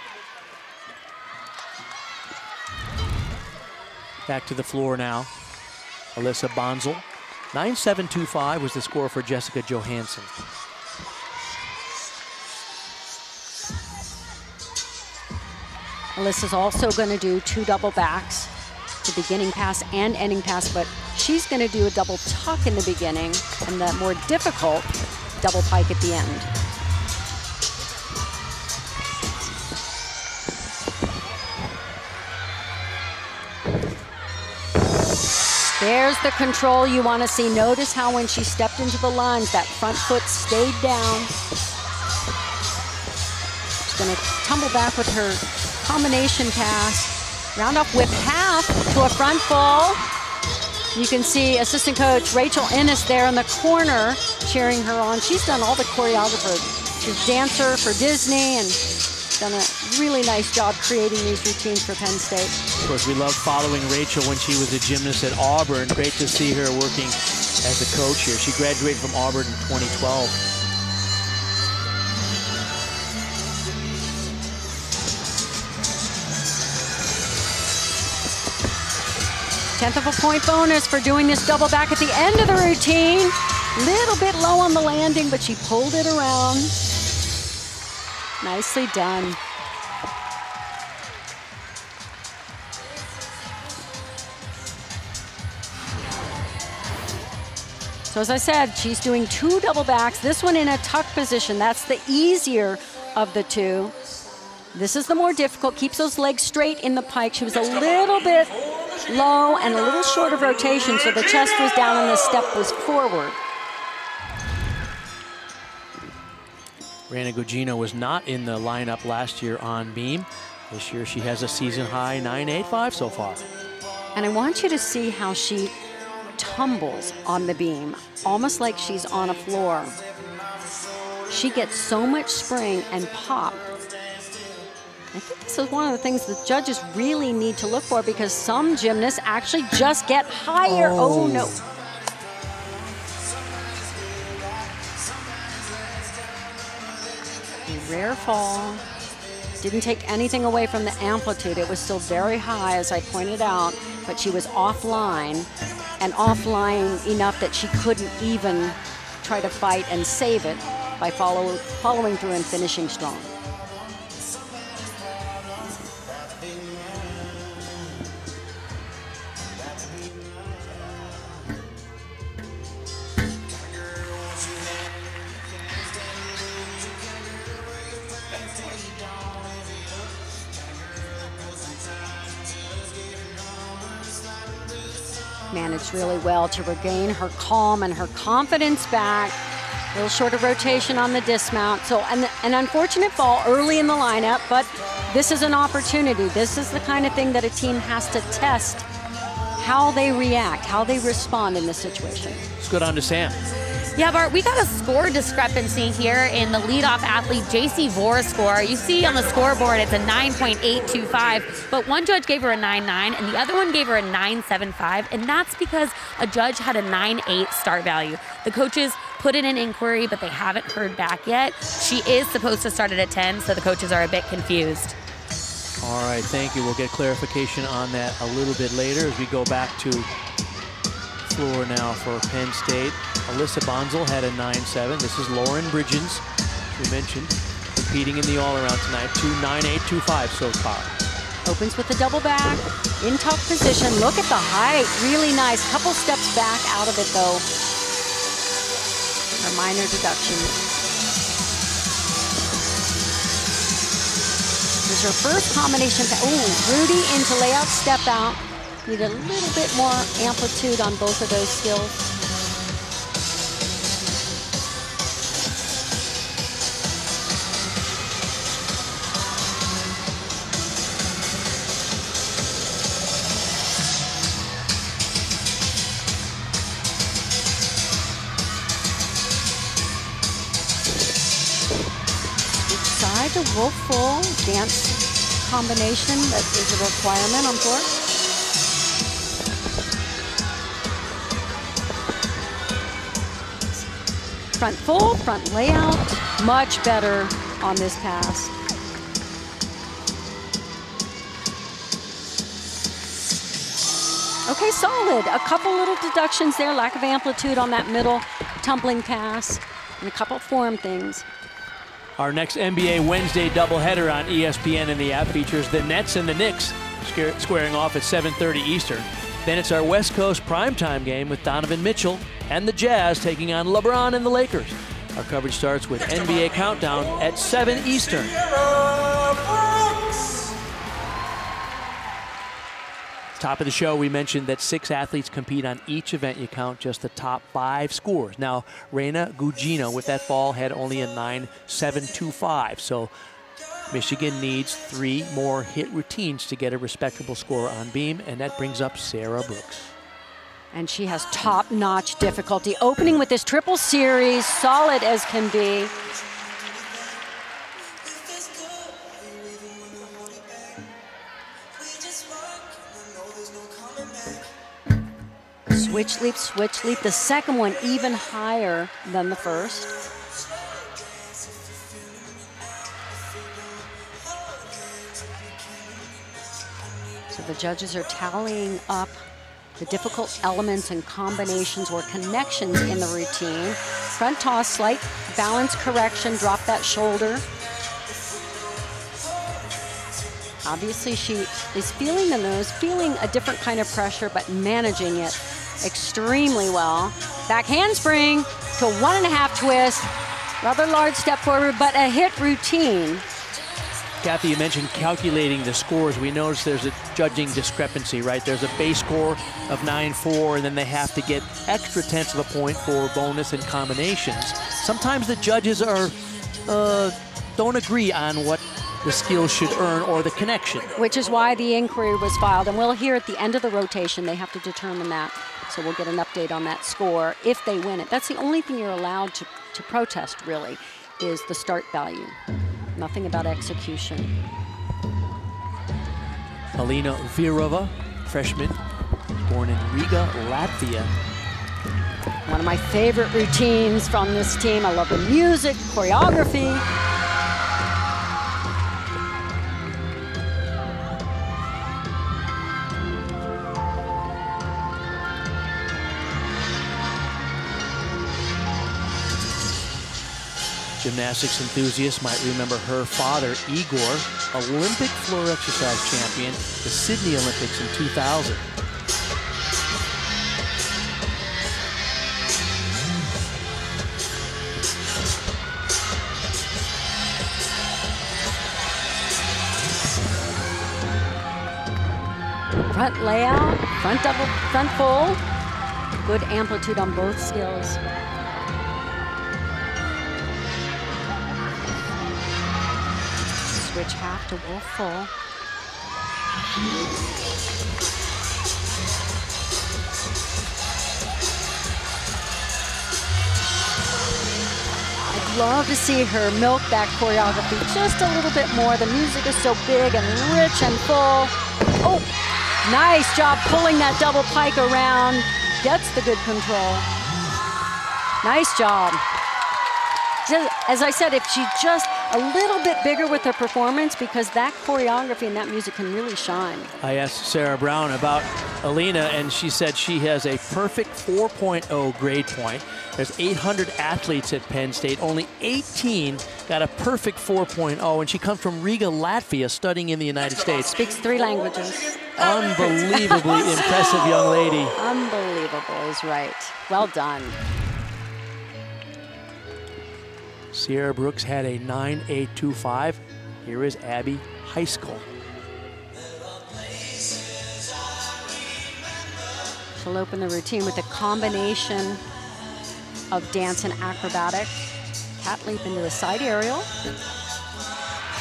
Back to the floor now. Alyssa Bonzel. 9.725 was the score for Jessica Johansson. Alyssa's also going to do 2 double backs, the beginning pass and ending pass, but she's going to do a double tuck in the beginning and the more difficult double pike at the end. There's the control you want to see. Notice how when she stepped into the lunge, that front foot stayed down. She's going to tumble back with her combination pass. Round up with half to a front full. You can see assistant coach Rachel Ennis there in the corner cheering her on. She's done all the choreography. She's a dancer for Disney and done a really nice job creating these routines for Penn State. Of course, we love following Rachel when she was a gymnast at Auburn. Great to see her working as a coach here. She graduated from Auburn in 2012. Tenth of a point bonus for doing this double back at the end of the routine. Little bit low on the landing, but she pulled it around. Nicely done. So as I said, she's doing 2 double backs. This one in a tuck position. That's the easier of the 2. This is the more difficult. Keeps those legs straight in the pike. She was a little bit low and a little short of rotation, so the chest was down and the step was forward. Rana Gugino was not in the lineup last year on beam. This year she has a season high 9.85 so far. And I want you to see how she tumbles on the beam, almost like she's on a floor. She gets so much spring and pop. I think this is one of the things the judges really need to look for, because some gymnasts actually just get higher. Oh no. A rare fall. Didn't take anything away from the amplitude. It was still very high, as I pointed out, but she was offline, and offline enough that she couldn't even try to fight and save it by following through and finishing strong. Managed really well to regain her calm and her confidence back. A little short of rotation on the dismount. So an unfortunate fall early in the lineup, but this is an opportunity. This is the kind of thing that a team has to test, how they react, how they respond in this situation. Let's go down to Sam. Yeah, Bart, we got a score discrepancy here in the leadoff athlete JC Vor's score. You see on the scoreboard it's a 9.825, but one judge gave her a 9.9 and the other one gave her a 9.75, and that's because a judge had a 9.8 start value. The coaches put in an inquiry, but they haven't heard back yet. She is supposed to start it at 10, so the coaches are a bit confused. All right, thank you. We'll get clarification on that a little bit later as we go back to floor now for Penn State. Alyssa Bonzel had a 9.7. This is Lauren Bridgens, we mentioned, competing in the all-around tonight. 2.9825 so far. Opens with the double back, in tough position. Look at the height, really nice. Couple steps back out of it though. Her minor deduction. Here's her first combination. Oh, Rudy into layout, step out. Need a little bit more amplitude on both of those skills. Side to wolf full dance combination that is a requirement on floor. Front full, front layout, much better on this pass. Okay, solid. A couple little deductions there, lack of amplitude on that middle tumbling pass, and a couple form things. Our next NBA Wednesday doubleheader on ESPN in the app features the Nets and the Knicks squaring off at 7:30 Eastern. Then it's our West Coast primetime game with Donovan Mitchell and the Jazz taking on LeBron and the Lakers. Our coverage starts with NBA Countdown at 7 Eastern. Top of the show, we mentioned that 6 athletes compete on each event. You count just the top 5 scores. Now, Reina Gugino with that fall had only a 9.725. So Michigan needs 3 more hit routines to get a respectable score on beam, and that brings up Sarah Brooks. And she has top-notch difficulty. Opening with this triple series, solid as can be. Switch leap, switch leap. The second one even higher than the first. So the judges are tallying up the difficult elements and combinations or connections in the routine. Front toss, slight balance correction, drop that shoulder. Obviously she is feeling the nose, feeling a different kind of pressure, but managing it extremely well. Back handspring to 1.5 twist. Rather large step forward, but a hit routine. Kathy, you mentioned calculating the scores. We noticed there's a judging discrepancy, right? There's a base score of 9.4, and then they have to get extra tenths of a point for bonus and combinations. Sometimes the judges are don't agree on what the skills should earn or the connection. Which is why the inquiry was filed, and we'll hear at the end of the rotation they have to determine that. So we'll get an update on that score if they win it. That's the only thing you're allowed to protest, really, is the start value. Nothing about execution. Alina Virova, freshman, born in Riga, Latvia. One of my favorite routines from this team. I love the music, choreography. Gymnastics enthusiasts might remember her father, Igor, Olympic floor exercise champion, the Sydney Olympics in 2000. Front layout, front double, front full. Good amplitude on both skills. Switch half to wolf full. I'd love to see her milk that choreography just a little bit more. The music is so big and rich and full. Oh, nice job pulling that double pike around. Gets the good control. Nice job. as I said, if she's just a little bit bigger with her performance, because that choreography and that music can really shine. I asked Sarah Brown about Alina, and she said she has a perfect 4.0 grade point. There's 800 athletes at Penn State. Only 18 got a perfect 4.0, and she comes from Riga, Latvia, studying in the United States. Speaks 3 languages. Unbelievably impressive young lady. Unbelievable is right. Well done. Sierra Brooks had a 9.825. Here is Abby Heiskell. She'll open the routine with a combination of dance and acrobatic. Cat leap into the side aerial.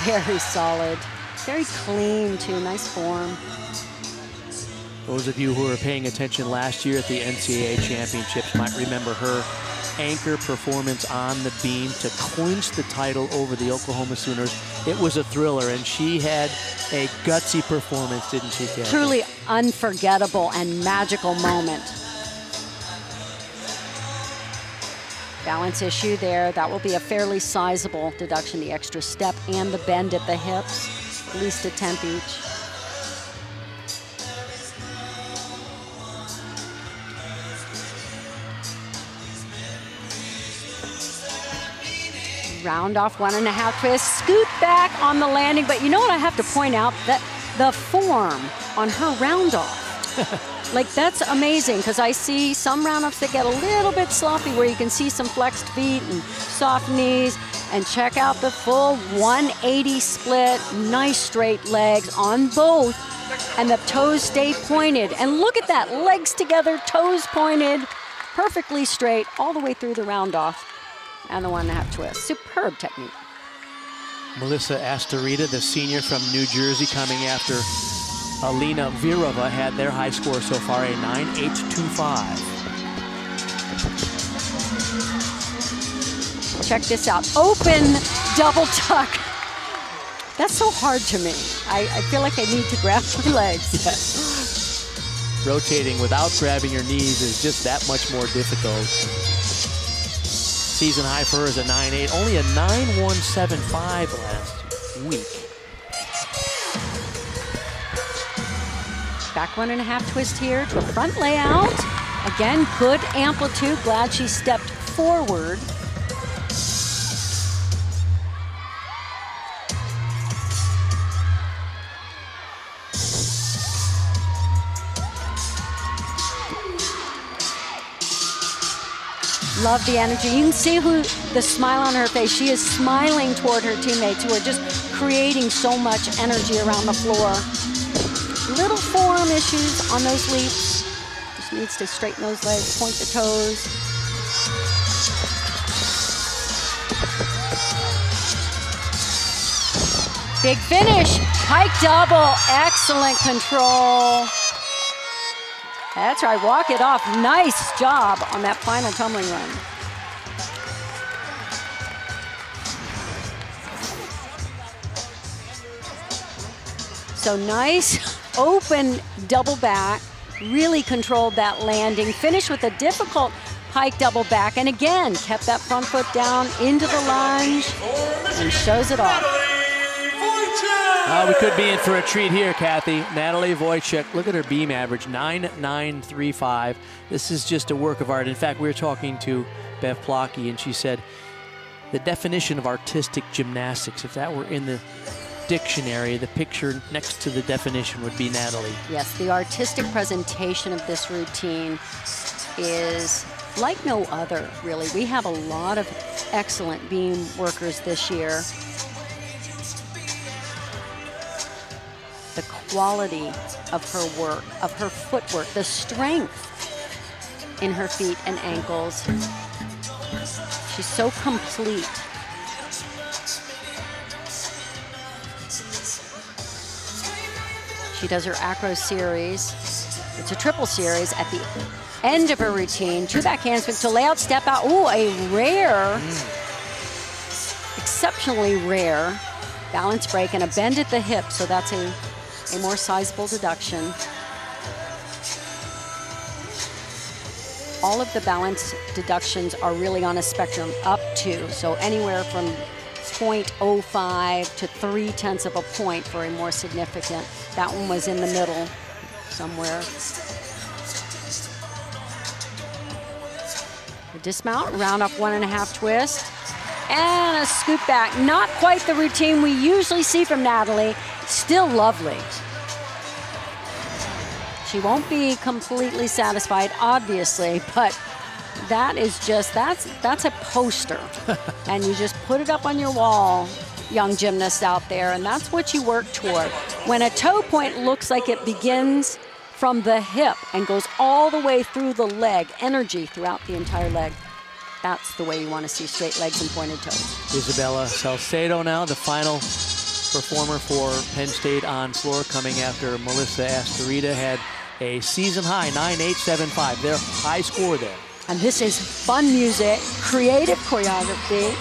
Very solid. Very clean too, nice form. Those of you who were paying attention last year at the NCAA Championships might remember her anchor performance on the beam to clinch the title over the Oklahoma Sooners. It was a thriller, and she had a gutsy performance, didn't she, Kathy? Truly unforgettable and magical moment. Balance issue there. That will be a fairly sizable deduction, the extra step and the bend at the hips, at least a tenth each. Round off 1.5 twist, scoot back on the landing. But you know what I have to point out? That the form on her round off, like that's amazing, because I see some round offs that get a little bit sloppy where you can see some flexed feet and soft knees. And check out the full 180 split, nice straight legs on both, and the toes stay pointed. And look at that, legs together, toes pointed, perfectly straight all the way through the round off. And the 1.5 twist. Superb technique. Melissa Astorita, the senior from New Jersey, coming after Alina Virova, had their high score so far, a 9.825. Check this out. Open double tuck. That's so hard to me. I feel like I need to grab my legs. Yes. Rotating without grabbing your knees is just that much more difficult. Season high for her is a 9.8, only a 9.175 last week. Back 1.5 twist here to a front layout. Again, good amplitude. Glad she stepped forward. Love the energy. You can see the smile on her face. She is smiling toward her teammates who are just creating so much energy around the floor. Little form issues on those leaps. Just needs to straighten those legs, point the toes. Big finish, pike double, excellent control. That's right, walk it off. Nice job on that final tumbling run. So nice, open double back, really controlled that landing. Finished with a difficult pike double back, and again, kept that front foot down into the lunge and shows it off. We could be in for a treat here, Kathy. Natalie Wojcik, look at her beam average, 9.935. This is just a work of art. In fact, we were talking to Bev Plotke, and she said the definition of artistic gymnastics, if that were in the dictionary, the picture next to the definition would be Natalie. Yes, the artistic presentation of this routine is like no other, really. We have a lot of excellent beam workers this year. The quality of her work, of her footwork, the strength in her feet and ankles. She's so complete. She does her acro series. It's a triple series at the end of her routine. 2 back handspin to layout, step out. Ooh, a rare, exceptionally rare balance break and a bend at the hip. So that's a more sizable deduction. all of the balance deductions are really on a spectrum up to, so anywhere from 0.05 to 0.3 of a point for a more significant. That one was in the middle somewhere. The dismount, round up 1.5 twist, and a scoop back. Not quite the routine we usually see from Natalie, still lovely. She won't be completely satisfied, obviously, but that is just, that's a poster. And you just put it up on your wall, young gymnasts out there, and that's what you work toward. When a toe point looks like it begins from the hip and goes all the way through the leg, energy throughout the entire leg, that's the way you want to see straight legs and pointed toes. Isabella Salcedo now, the final performer for Penn State on floor, coming after Melissa Astorita had a season high 9.875, their high score there. And this is fun music, creative choreography.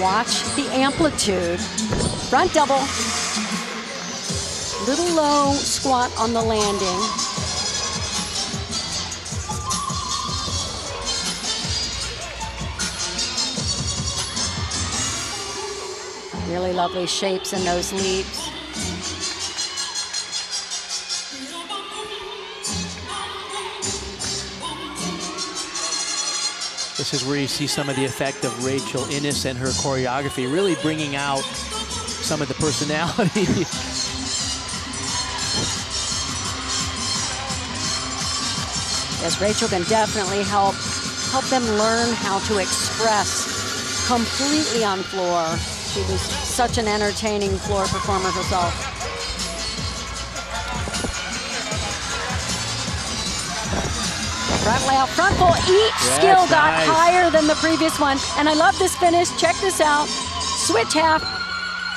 Watch the amplitude. Front double. Little low squat on the landing. Really lovely shapes in those leaps. This is where you see some of the effect of Rachel Innes and her choreography, really bringing out some of the personality. Yes, Rachel can definitely help them learn how to express completely on floor. She was such an entertaining floor performer herself. Front layout, front pull, each skill got higher than the previous one. And I love this finish, check this out. Switch half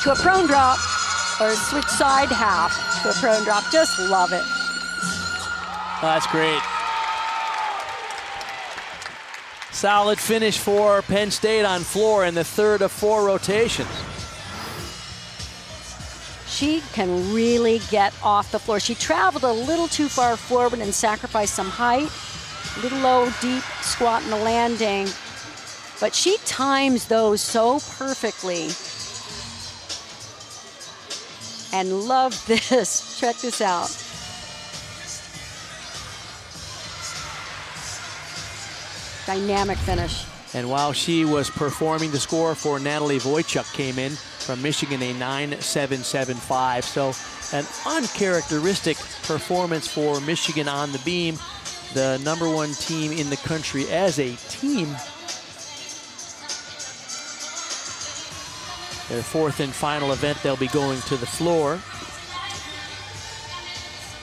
to a prone drop, or switch side half to a prone drop, just love it. Oh, that's great. Solid finish for Penn State on floor in the third of 4 rotations. She can really get off the floor. She traveled a little too far forward and sacrificed some height. Little low, deep squat in the landing. But she times those so perfectly. And love this. Check this out. Dynamic finish. And while she was performing, the score for Natalie Wojcik came in from Michigan, a 9.775. So an uncharacteristic performance for Michigan on the beam, the #1 team in the country as a team. Their 4th and final event, they'll be going to the floor.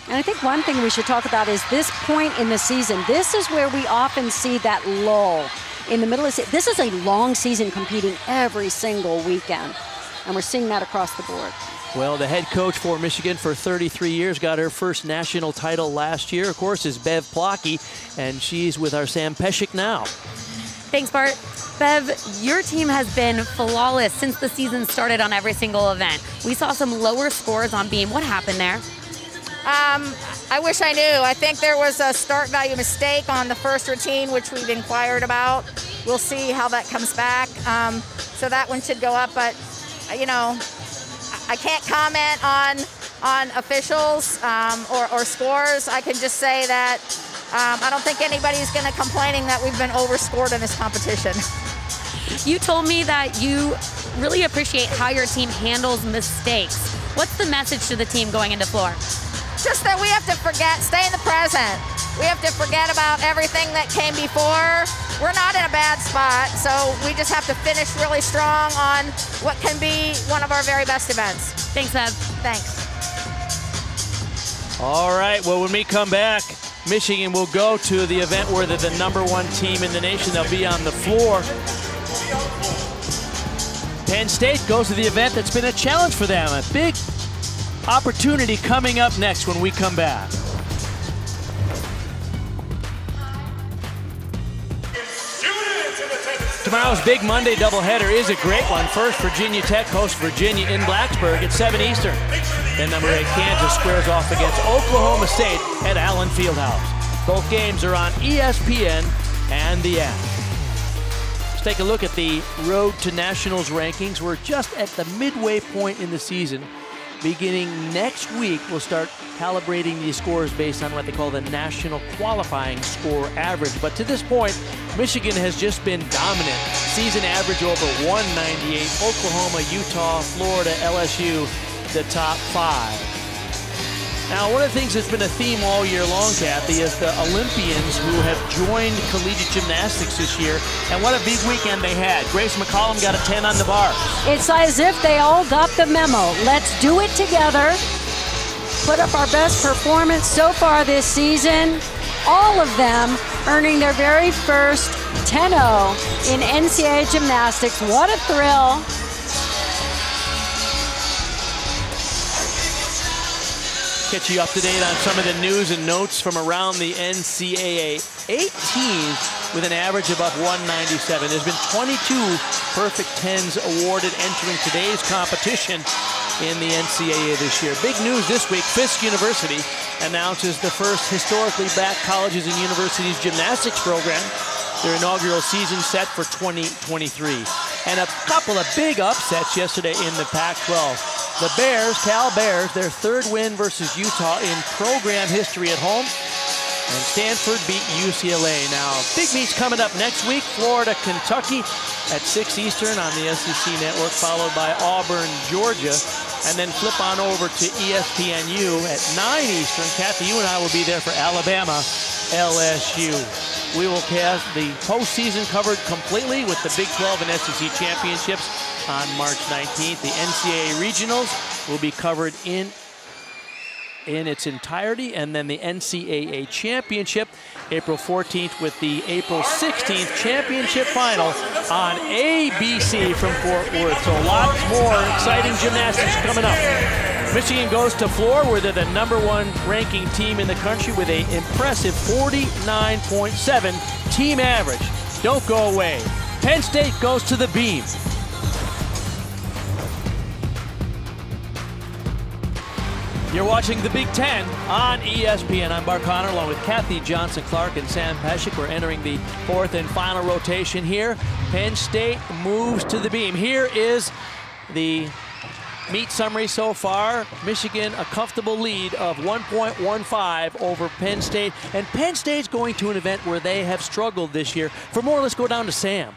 And I think one thing we should talk about is this point in the season. This is where we often see that lull in the middle of the season. This is a long season, competing every single weekend. And we're seeing that across the board. Well, the head coach for Michigan for 33 years, got her first national title last year, of course, is Bev Plotke, and she's with our Sam Pesek now. Thanks, Bart. Bev, your team has been flawless since the season started on every single event. We saw some lower scores on beam. What happened there? I wish I knew. I think there was a start value mistake on the first routine, which we've inquired about. We'll see how that comes back. So that one should go up, but you know, I can't comment on officials or scores. I can just say that I don't think anybody's going to complaining that we've been overscored in this competition. You told me that you really appreciate how your team handles mistakes. What's the message to the team going into floor? Just that we have to stay in the present. We have to forget about everything that came before. We're not in a bad spot, so we just have to finish really strong on what can be one of our very best events. Thanks, Bev. Thanks. All right, well, when we come back, Michigan will go to the event where they're the #1 team in the nation. They'll be on the floor. Penn State goes to the event that's been a challenge for them. A big opportunity coming up next when we come back. Tomorrow's big Monday doubleheader is a great one. First, Virginia Tech hosts Virginia in Blacksburg at 7 Eastern. Then number 8, Kansas squares off against Oklahoma State at Allen Fieldhouse. Both games are on ESPN and the app. Let's take a look at the Road to Nationals rankings. We're just at the midway point in the season. Beginning next week, we'll start calibrating these scores based on what they call the national qualifying score average. But to this point, Michigan has just been dominant. Season average over 198. Oklahoma, Utah, Florida, LSU, the top 5. Now, one of the things that's been a theme all year long, Kathy, is the Olympians who have joined collegiate gymnastics this year. And what a big weekend they had. Grace McCollum got a 10 on the bar. It's as if they all got the memo. Let's do it together. Put up our best performance so far this season. All of them earning their very first 10-0 in NCAA gymnastics. What a thrill. Get you up to date on some of the news and notes from around the NCAA. 8 teams with an average above 197. There's been 22 perfect 10s awarded entering today's competition in the NCAA this year. Big news this week, Fisk University announces the first historically black colleges and universities gymnastics program. Their inaugural season set for 2023. And a couple of big upsets yesterday in the Pac-12. The Bears, Cal Bears, their 3rd win versus Utah in program history at home. And Stanford beat UCLA. Now, big meets coming up next week. Florida, Kentucky at 6 Eastern on the SEC Network, followed by Auburn, Georgia. And then flip on over to ESPNU at 9 Eastern. Kathy, you and I will be there for Alabama, LSU. We will cast the postseason covered completely with the Big 12 and SEC championships on March 19th. The NCAA regionals will be covered in its entirety, and then the NCAA championship April 14th with the April 16th championship final on ABC from Fort Worth. So lots more exciting gymnastics coming up. Michigan goes to floor where they're the #1 ranking team in the country with an impressive 49.7 team average. Don't go away. Penn State goes to the beam. You're watching the Big Ten on ESPN. I'm Bart Connor along with Kathy Johnson-Clark and Sam Pescic. We're entering the 4th and final rotation here. Penn State moves to the beam. Here is the meet summary so far. Michigan, a comfortable lead of 1.15 over Penn State. And Penn State's going to an event where they have struggled this year. For more, let's go down to Sam.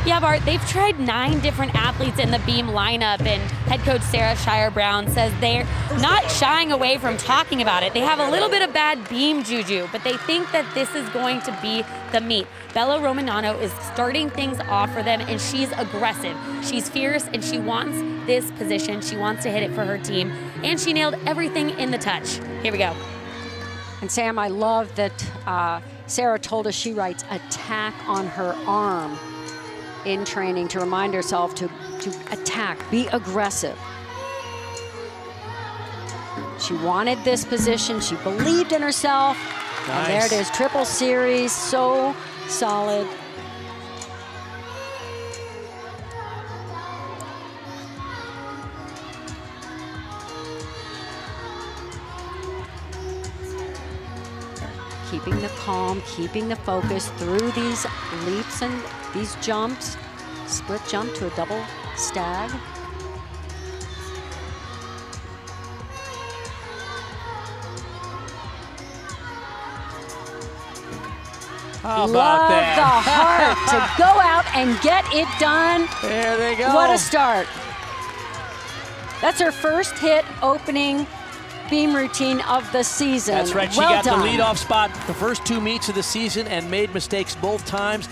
Yeah, Bart, they've tried 9 different athletes in the beam lineup, and head coach Sarah Shire-Brown says they're not shying away from talking about it. They have a little bit of bad beam juju, but they think that this is going to be the meet. Bella Romanano is starting things off for them, and she's aggressive. She's fierce, and she wants this position. She wants to hit it for her team, and she nailed everything in the touch. Here we go. And Sam, I love that Sarah told us she writes attack on her arm in training to remind herself to attack, be aggressive. She wanted this position. She believed in herself. Nice. And there it is, triple series, so solid. Keeping the calm, keeping the focus through these leaps and these jumps. Split jump to a double stag. How about that? The heart to go out and get it done. There they go. What a start. That's her first hit opening beam routine of the season. That's right. She got the leadoff spot the first 2 meets of the season and made mistakes both times.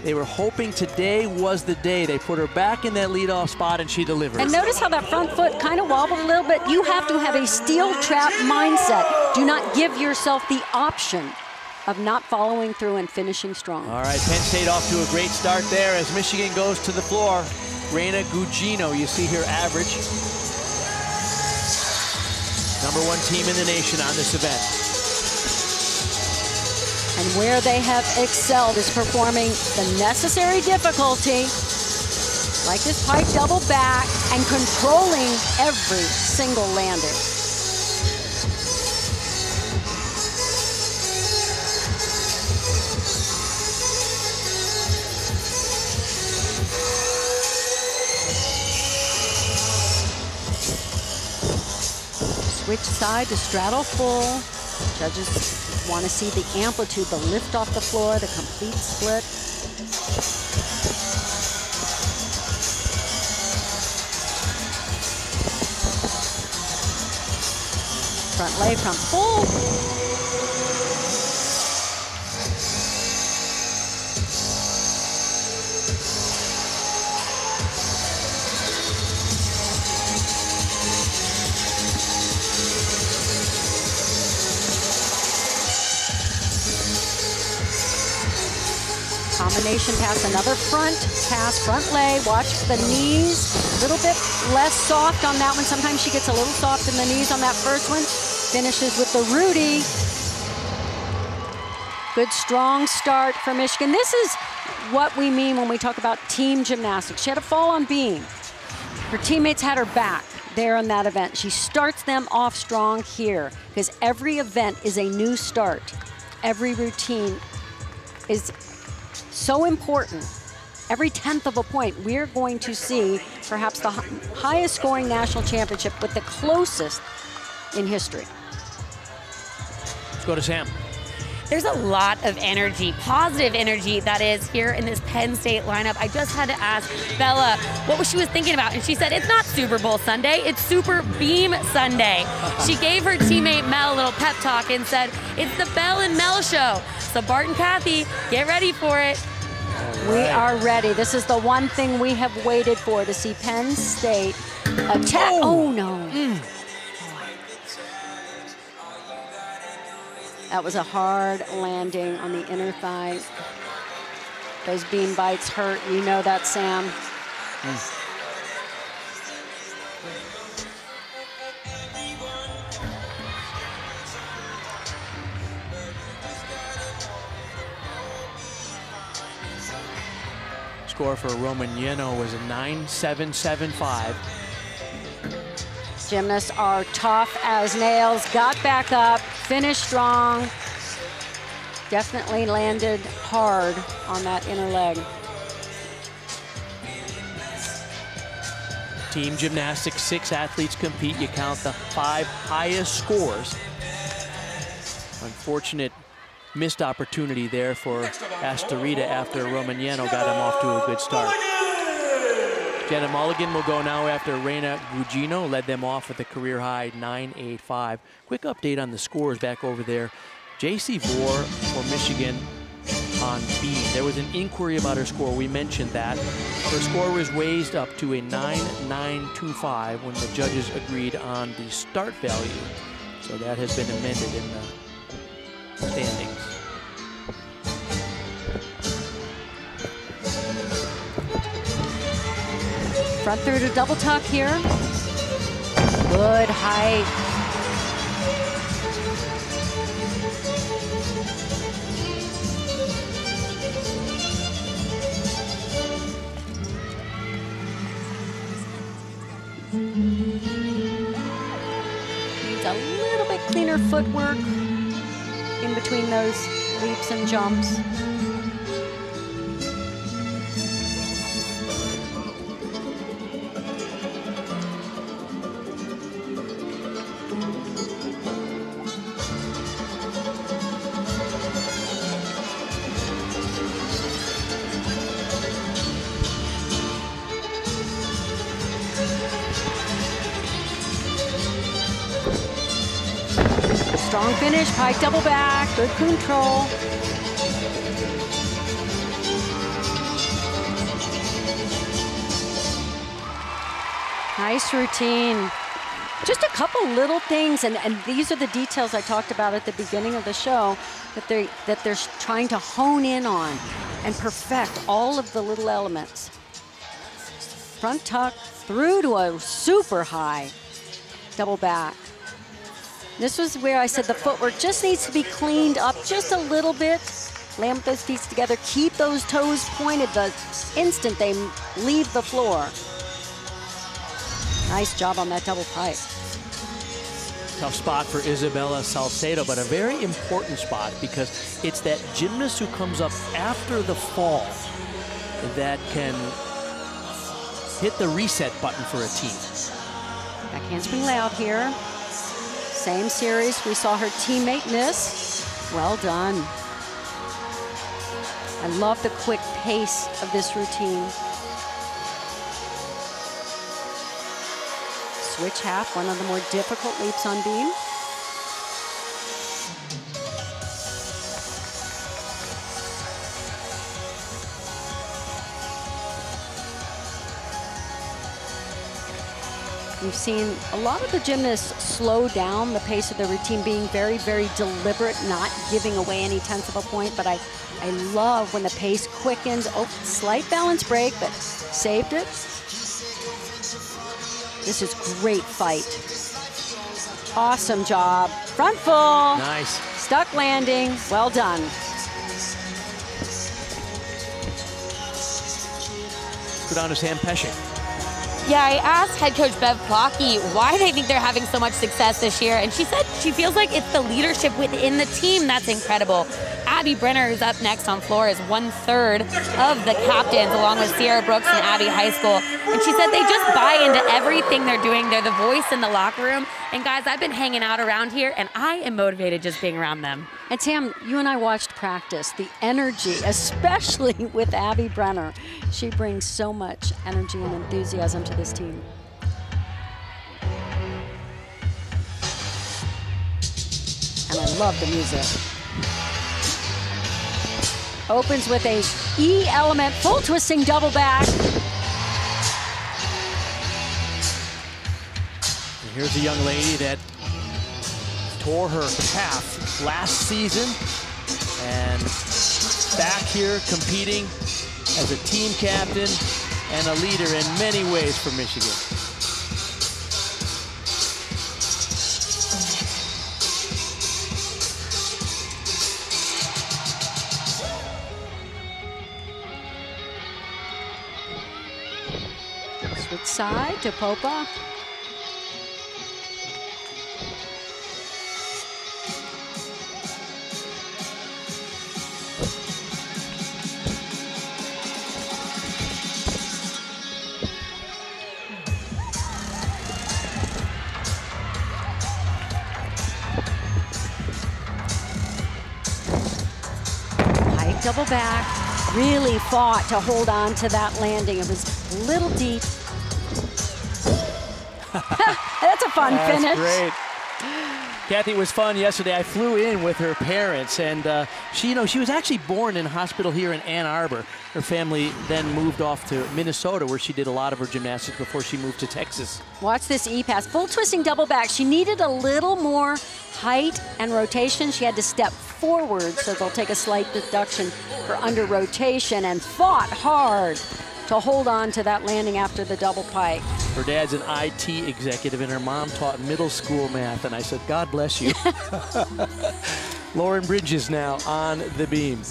They were hoping today was the day. They put her back in that leadoff spot and she delivered. And notice how that front foot kind of wobbled a little bit. You have to have a steel trap mindset. Do not give yourself the option of not following through and finishing strong. All right, Penn State off to a great start there as Michigan goes to the floor. Reina Gugino, you see her average. #1 team in the nation on this event. And where they have excelled is performing the necessary difficulty Like this pike double back and controlling every single landing. Switch side to straddle full. Judges want to see the amplitude, the lift off the floor, the complete split. Front lay, front full. Combination pass, another front pass, front lay. Watch the knees, a little bit less soft on that one. Sometimes she gets a little soft in the knees on that first one. Finishes with the Rudy. Good, strong start for Michigan. This is what we mean when we talk about team gymnastics. She had a fall on beam. Her teammates had her back there in that event. She starts them off strong here because every event is a new start. Every routine is so important. Every 10th of a point, we're going to see perhaps the highest scoring national championship with the closest in history. Let's go to Sam. There's a lot of energy, positive energy that is here in this Penn State lineup. I just had to ask Bella what she was thinking about, and she said it's not Super Bowl Sunday, it's Super Beam Sunday. She gave her teammate Mel a little pep talk and said, it's the Belle and Mel show. So Bart and Kathy, get ready for it. We are ready. This is the one thing we have waited for, to see Penn State attack. Oh no. That was a hard landing on the inner thigh. Those beam bites hurt. You know that, Sam. Score for Romagnano was a 9.775. Gymnasts are tough as nails. Got back up, finished strong. Definitely landed hard on that inner leg. Team gymnastics, 6 athletes compete. You count the 5 highest scores. Unfortunate missed opportunity there for Astorita after Romagnano got him off to a good start. Jenna Mulligan will go now after Reina Gugino led them off with a career high 9.85. Quick update on the scores back over there. J.C. Vore for Michigan on beam. There was an inquiry about her score. We mentioned that. Her score was raised up to a 9.925 when the judges agreed on the start value. So that has been amended in the standings. Front through to double tuck here. Good height. Needs a little bit cleaner footwork in between those leaps and jumps. Strong finish, pike double back, good control. Nice routine. Just a couple little things, and these are the details I talked about at the beginning of the show that they're trying to hone in on and perfect all of the little elements. Front tuck through to a super high double back. This was where I said the footwork just needs to be cleaned up just a little bit. Land with those feet together. Keep those toes pointed the instant they leave the floor. Nice job on that double pike. Tough spot for Isabella Salcedo, but a very important spot because it's that gymnast who comes up after the fall that can hit the reset button for a team. Back handspring layout here. Same series we saw her teammate miss. Well done. I love the quick pace of this routine. Switch half, one of the more difficult leaps on beam. We've seen a lot of the gymnasts slow down the pace of the routine, being very, very deliberate, not giving away any tenth of a point, but I love when the pace quickens. Oh, slight balance break, but saved it. This is great fight. Awesome job. Front full. Nice. Stuck landing. Well done. Go down to Sam Pesching. Yeah, I asked head coach Bev Plotke why they think they're having so much success this year, and she said she feels like it's the leadership within the team that's incredible. Abby Brenner, who's up next on floor, is 1/3 of the captains, along with Sierra Brooks and Abbey High School. And she said they just buy into everything they're doing. They're the voice in the locker room. And guys, I've been hanging out around here, and I am motivated just being around them. And Sam, you and I watched practice. The energy, especially with Abby Brenner. She brings so much energy and enthusiasm to this team. And I love the music. Opens with a E element, full twisting double back. And here's a young lady that tore her calf last season and back here competing as a team captain and a leader in many ways for Michigan. Switch side to Popa. Pike double back. Really fought to hold on to that landing. It was a little deep. That's a fun finish. Great. Kathy, it was fun yesterday. I flew in with her parents, and she was actually born in a hospital here in Ann Arbor. Her family then moved off to Minnesota, where she did a lot of her gymnastics before she moved to Texas. Watch this E-pass, full twisting double back. She needed a little more height and rotation. She had to step forward, so they'll take a slight deduction for under rotation, and fought hard to hold on to that landing after the double pike. Her dad's an IT executive, and her mom taught middle school math, and I said, God bless you. Lauren Bridges now on the beam.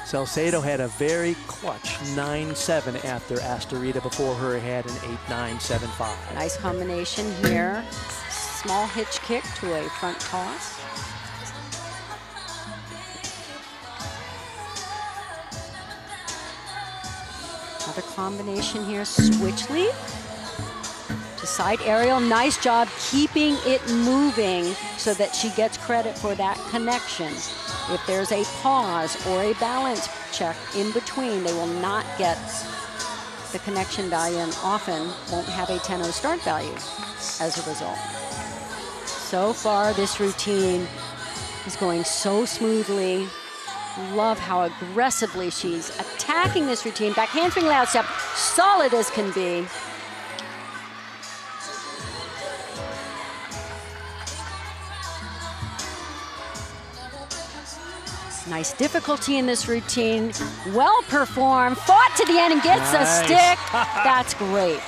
Salcedo had a very clutch 9-7 after Astorita. Before her had an 8-9-7-5. Nice combination here. Small hitch kick to a front toss. Another combination here, switch leap to side aerial. Nice job keeping it moving so that she gets credit for that connection. If there's a pause or a balance check in between, they will not get the connection value and often won't have a 10-0 start value as a result. So far, this routine is going so smoothly. Love how aggressively she's attacking this routine. Back handspring layout step, solid as can be. Nice difficulty in this routine. Well performed, fought to the end and gets a stick. That's great.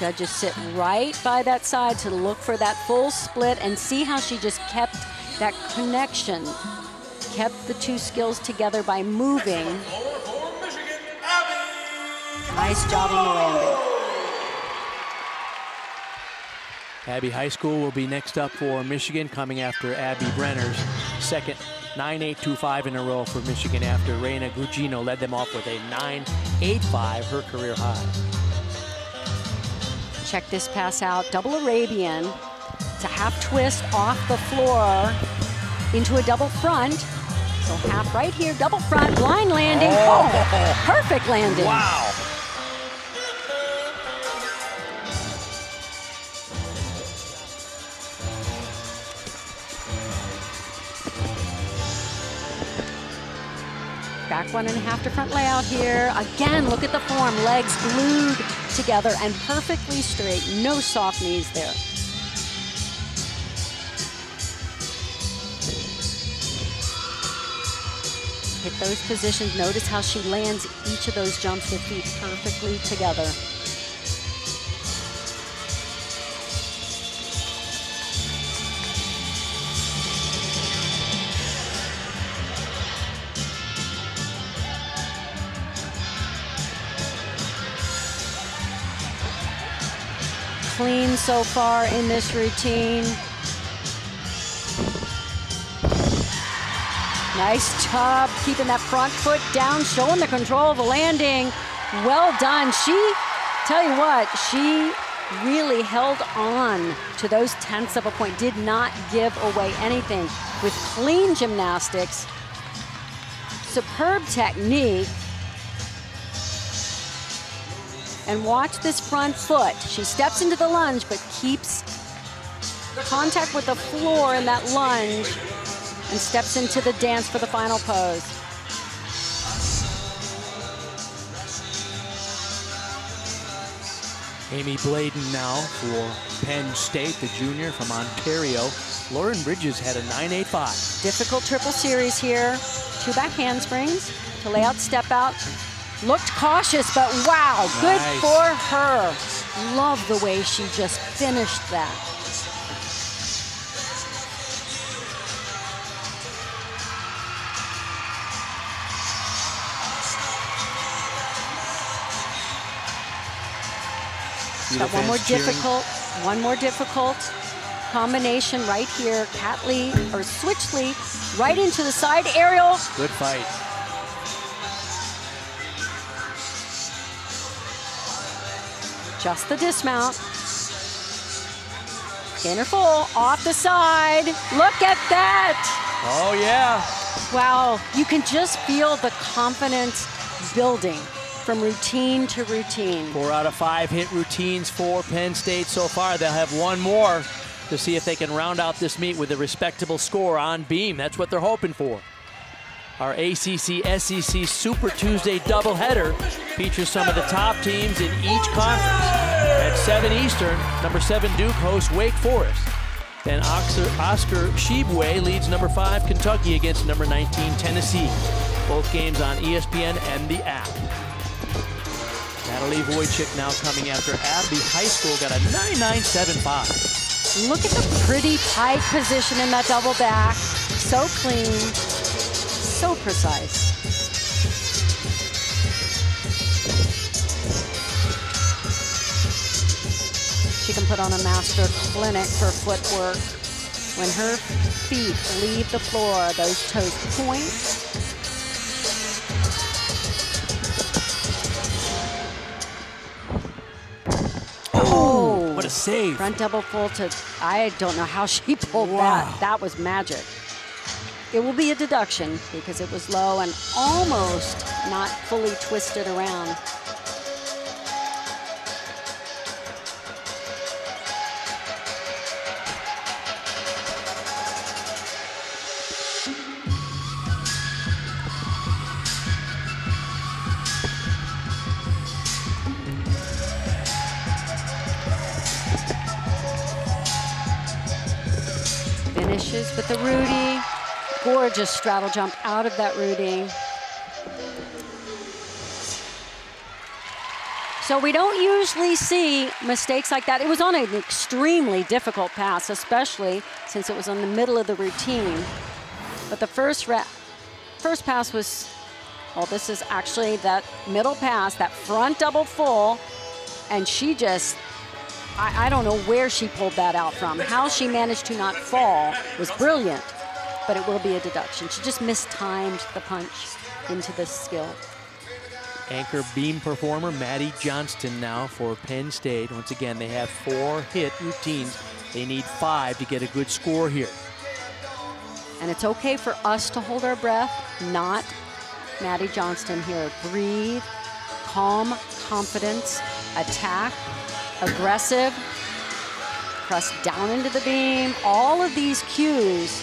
Judges sit right by that side to look for that full split and see how she just kept that connection, kept the two skills together by moving. Nice job on the landing. Abbey High School will be next up for Michigan, coming after Abby Brenner's second 9.825 in a row for Michigan after Reina Gugino led them off with a 9.85, her career high. Check this pass out, double Arabian. It's a half twist off the floor into a double front. So half right here, double front, blind landing. Oh, perfect landing. Wow. Back 1.5 to front layout here. Again, look at the form. Legs glued together and perfectly straight. No soft knees there. Hit those positions. Notice how she lands each of those jumps with feet perfectly together. Clean so far in this routine. Nice job keeping that front foot down, showing the control of the landing. Well done. Tell you what, she really held on to those tenths of a point, did not give away anything with clean gymnastics, superb technique. And watch this front foot. She steps into the lunge, but keeps contact with the floor in that lunge and steps into the dance for the final pose. Amy Bladen now for Penn State, the junior from Ontario. Lauren Bridges had a 9.85. Difficult triple series here. 2 back handsprings to lay out, step out. Looked cautious, but wow, good nice. For her. Love the way she just finished that. Got one more difficult combination right here. Cat Lee or switch Lee right into the side aerial. Good fight. Just the dismount. Gainer full, off the side. Look at that. Oh, yeah. Wow, you can just feel the confidence building from routine to routine. 4 out of 5 hit routines for Penn State so far. They'll have one more to see if they can round out this meet with a respectable score on beam. That's what they're hoping for. Our ACC-SEC Super Tuesday doubleheader features some of the top teams in each conference. At 7 Eastern, number 7 Duke hosts Wake Forest. Then Oscar Shibwe leads number 5 Kentucky against number 19 Tennessee. Both games on ESPN and the app. Natalie Wojcik now coming after Abbey High School, got a 9.975. Look at the pretty tight position in that double back. So clean, so precise. She can put on a master clinic for footwork. When her feet leave the floor, those toes point. Oh, what a save. Front double full to, I don't know how she pulled that. That was magic. It will be a deduction because it was low and almost not fully twisted around. Finishes with the Rudy. Gorgeous straddle jump out of that Rudy. So we don't usually see mistakes like that. It was on an extremely difficult pass, especially since it was in the middle of the routine. But the first pass was, well, this is actually that middle pass, that front double full, and she just, I don't know where she pulled that out from. How she managed to not fall was brilliant, but it will be a deduction. She just mistimed the punch into the skill. Anchor beam performer Maddie Johnston now for Penn State. Once again, they have 4 hit routines. They need 5 to get a good score here. And it's okay for us to hold our breath, not Maddie Johnston here. Breathe, calm, confidence, attack, aggressive, press down into the beam. All of these cues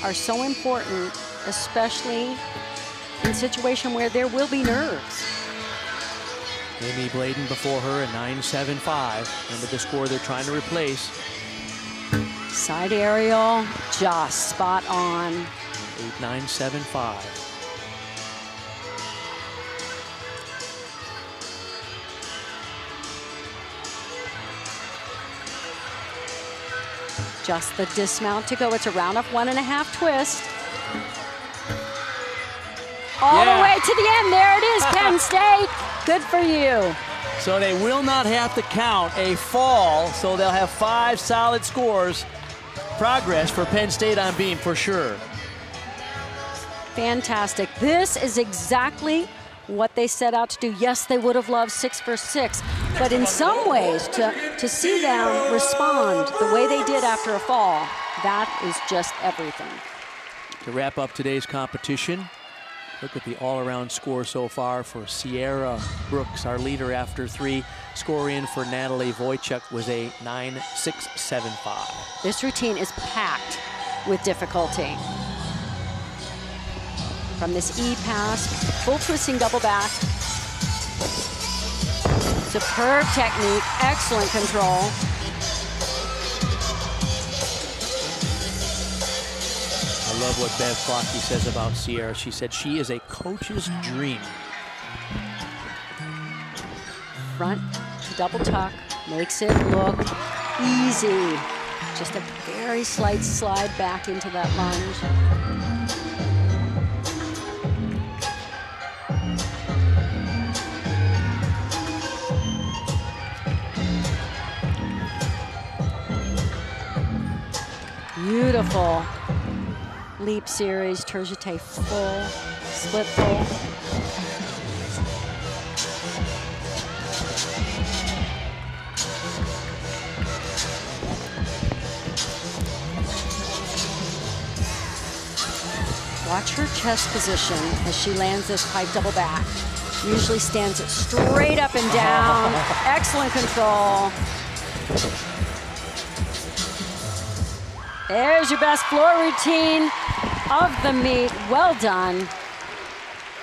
are so important, especially in a situation where there will be nerves. Amy Bladen before her, a 9.75. Remember the score they're trying to replace. Side aerial, just spot on. 8.975. Just the dismount to go. It's a round up 1.5 twist. All the way to the end. There it is, Penn State. Good for you. So they will not have to count a fall, so they'll have 5 solid scores. Progress for Penn State on beam for sure. Fantastic. This is exactly what they set out to do. Yes, they would have loved 6 for 6, but in some ways to see them respond the way they did after a fall, that is just everything. To wrap up today's competition, look at the all-around score so far for Sierra Brooks, our leader after 3. Score in for Natalie Wojcik was a 9.675. This routine is packed with difficulty. From this E pass, full twisting double back. Superb technique, excellent control. I love what Bev Flocky says about Sierra. She said she is a coach's dream. Front double tuck makes it look easy. Just a very slight slide back into that lunge. Beautiful leap series, terjeté full, split full. Watch her chest position as she lands this pike double back. Usually stands it straight up and down. Excellent control. There's your best floor routine of the meet. Well done.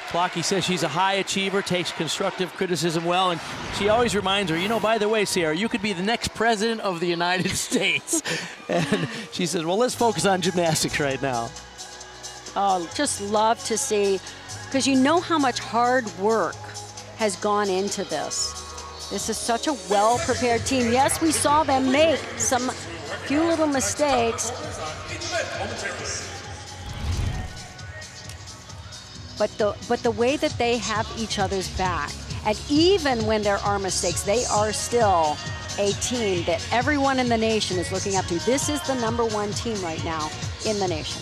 Flocky says she's a high achiever, takes constructive criticism well, and she always reminds her, you know, by the way, Sierra, you could be the next president of the United States. And she says, well, let's focus on gymnastics right now. Oh, just love to see, because you know how much hard work has gone into this. This is such a well-prepared team. Yes, we saw them make some few little mistakes, but the way that they have each other's back, and even when there are mistakes, they are still a team that everyone in the nation is looking up to. This is the #1 team right now in the nation.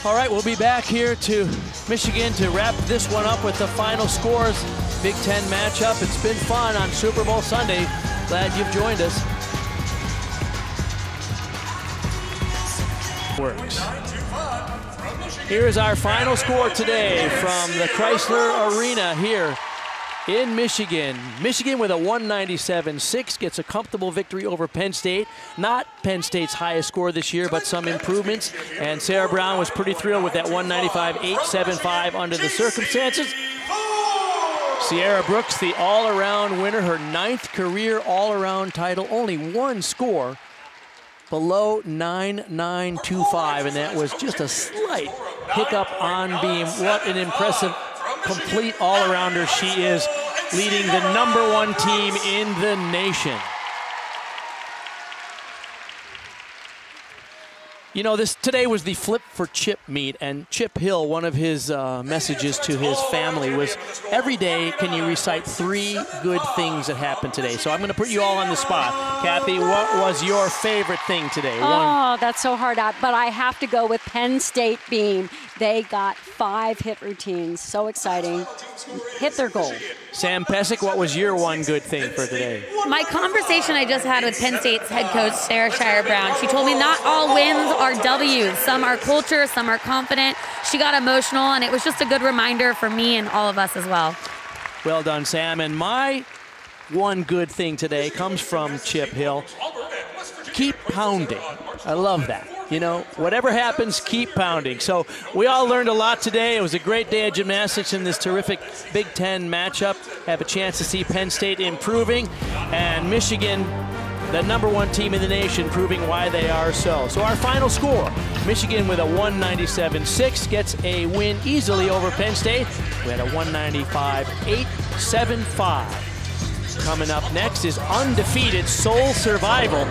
All right, we'll be back here to Michigan to wrap this one up with the final scores. Big Ten matchup. It's been fun on Super Bowl Sunday. Glad you've joined us. Works. Here's our final score today from the Chrysler Arena here in Michigan. Michigan with a 197.6 gets a comfortable victory over Penn State. Not Penn State's highest score this year, but some improvements. And Sarah Brown was pretty thrilled with that 195.875 under the circumstances. Sierra Brooks, the all-around winner, her 9th career all-around title, only 1 score below 9.925, and that was just a slight hiccup on beam. What an impressive complete all-arounder she is, leading the #1 team in the nation. You know, today was the Flip for Chip meet, and Chip Hill, one of his messages to his family was, every day can you recite 3 good things that happened today? So I'm going to put you all on the spot. Kathy, what was your favorite thing today? Oh, that's so hard out, but I have to go with Penn State Beam. They got 5 hit routines. So exciting. Hit their goal. Sam Pesic, what was your one good thing for today? My conversation I just had with Penn State's head coach, Sarah Shire Brown, she told me not all wins are W's. Some are culture, some are confident. She got emotional, and it was just a good reminder for me and all of us as well. Well done, Sam. And my one good thing today comes from Chip Hill. Keep pounding. I love that. You know, whatever happens, keep pounding. So we all learned a lot today. It was a great day of gymnastics in this terrific Big Ten matchup. Have a chance to see Penn State improving, and Michigan, the #1 team in the nation, proving why they are so. So our final score, Michigan with a 197.6 gets a win easily over Penn State. We had a 195.875. Coming up next is undefeated Soul Survival.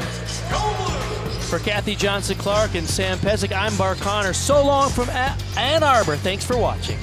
For Kathy Johnson-Clark and Sam Pesic, I'm Bart Connor. So long from Ann Arbor. Thanks for watching.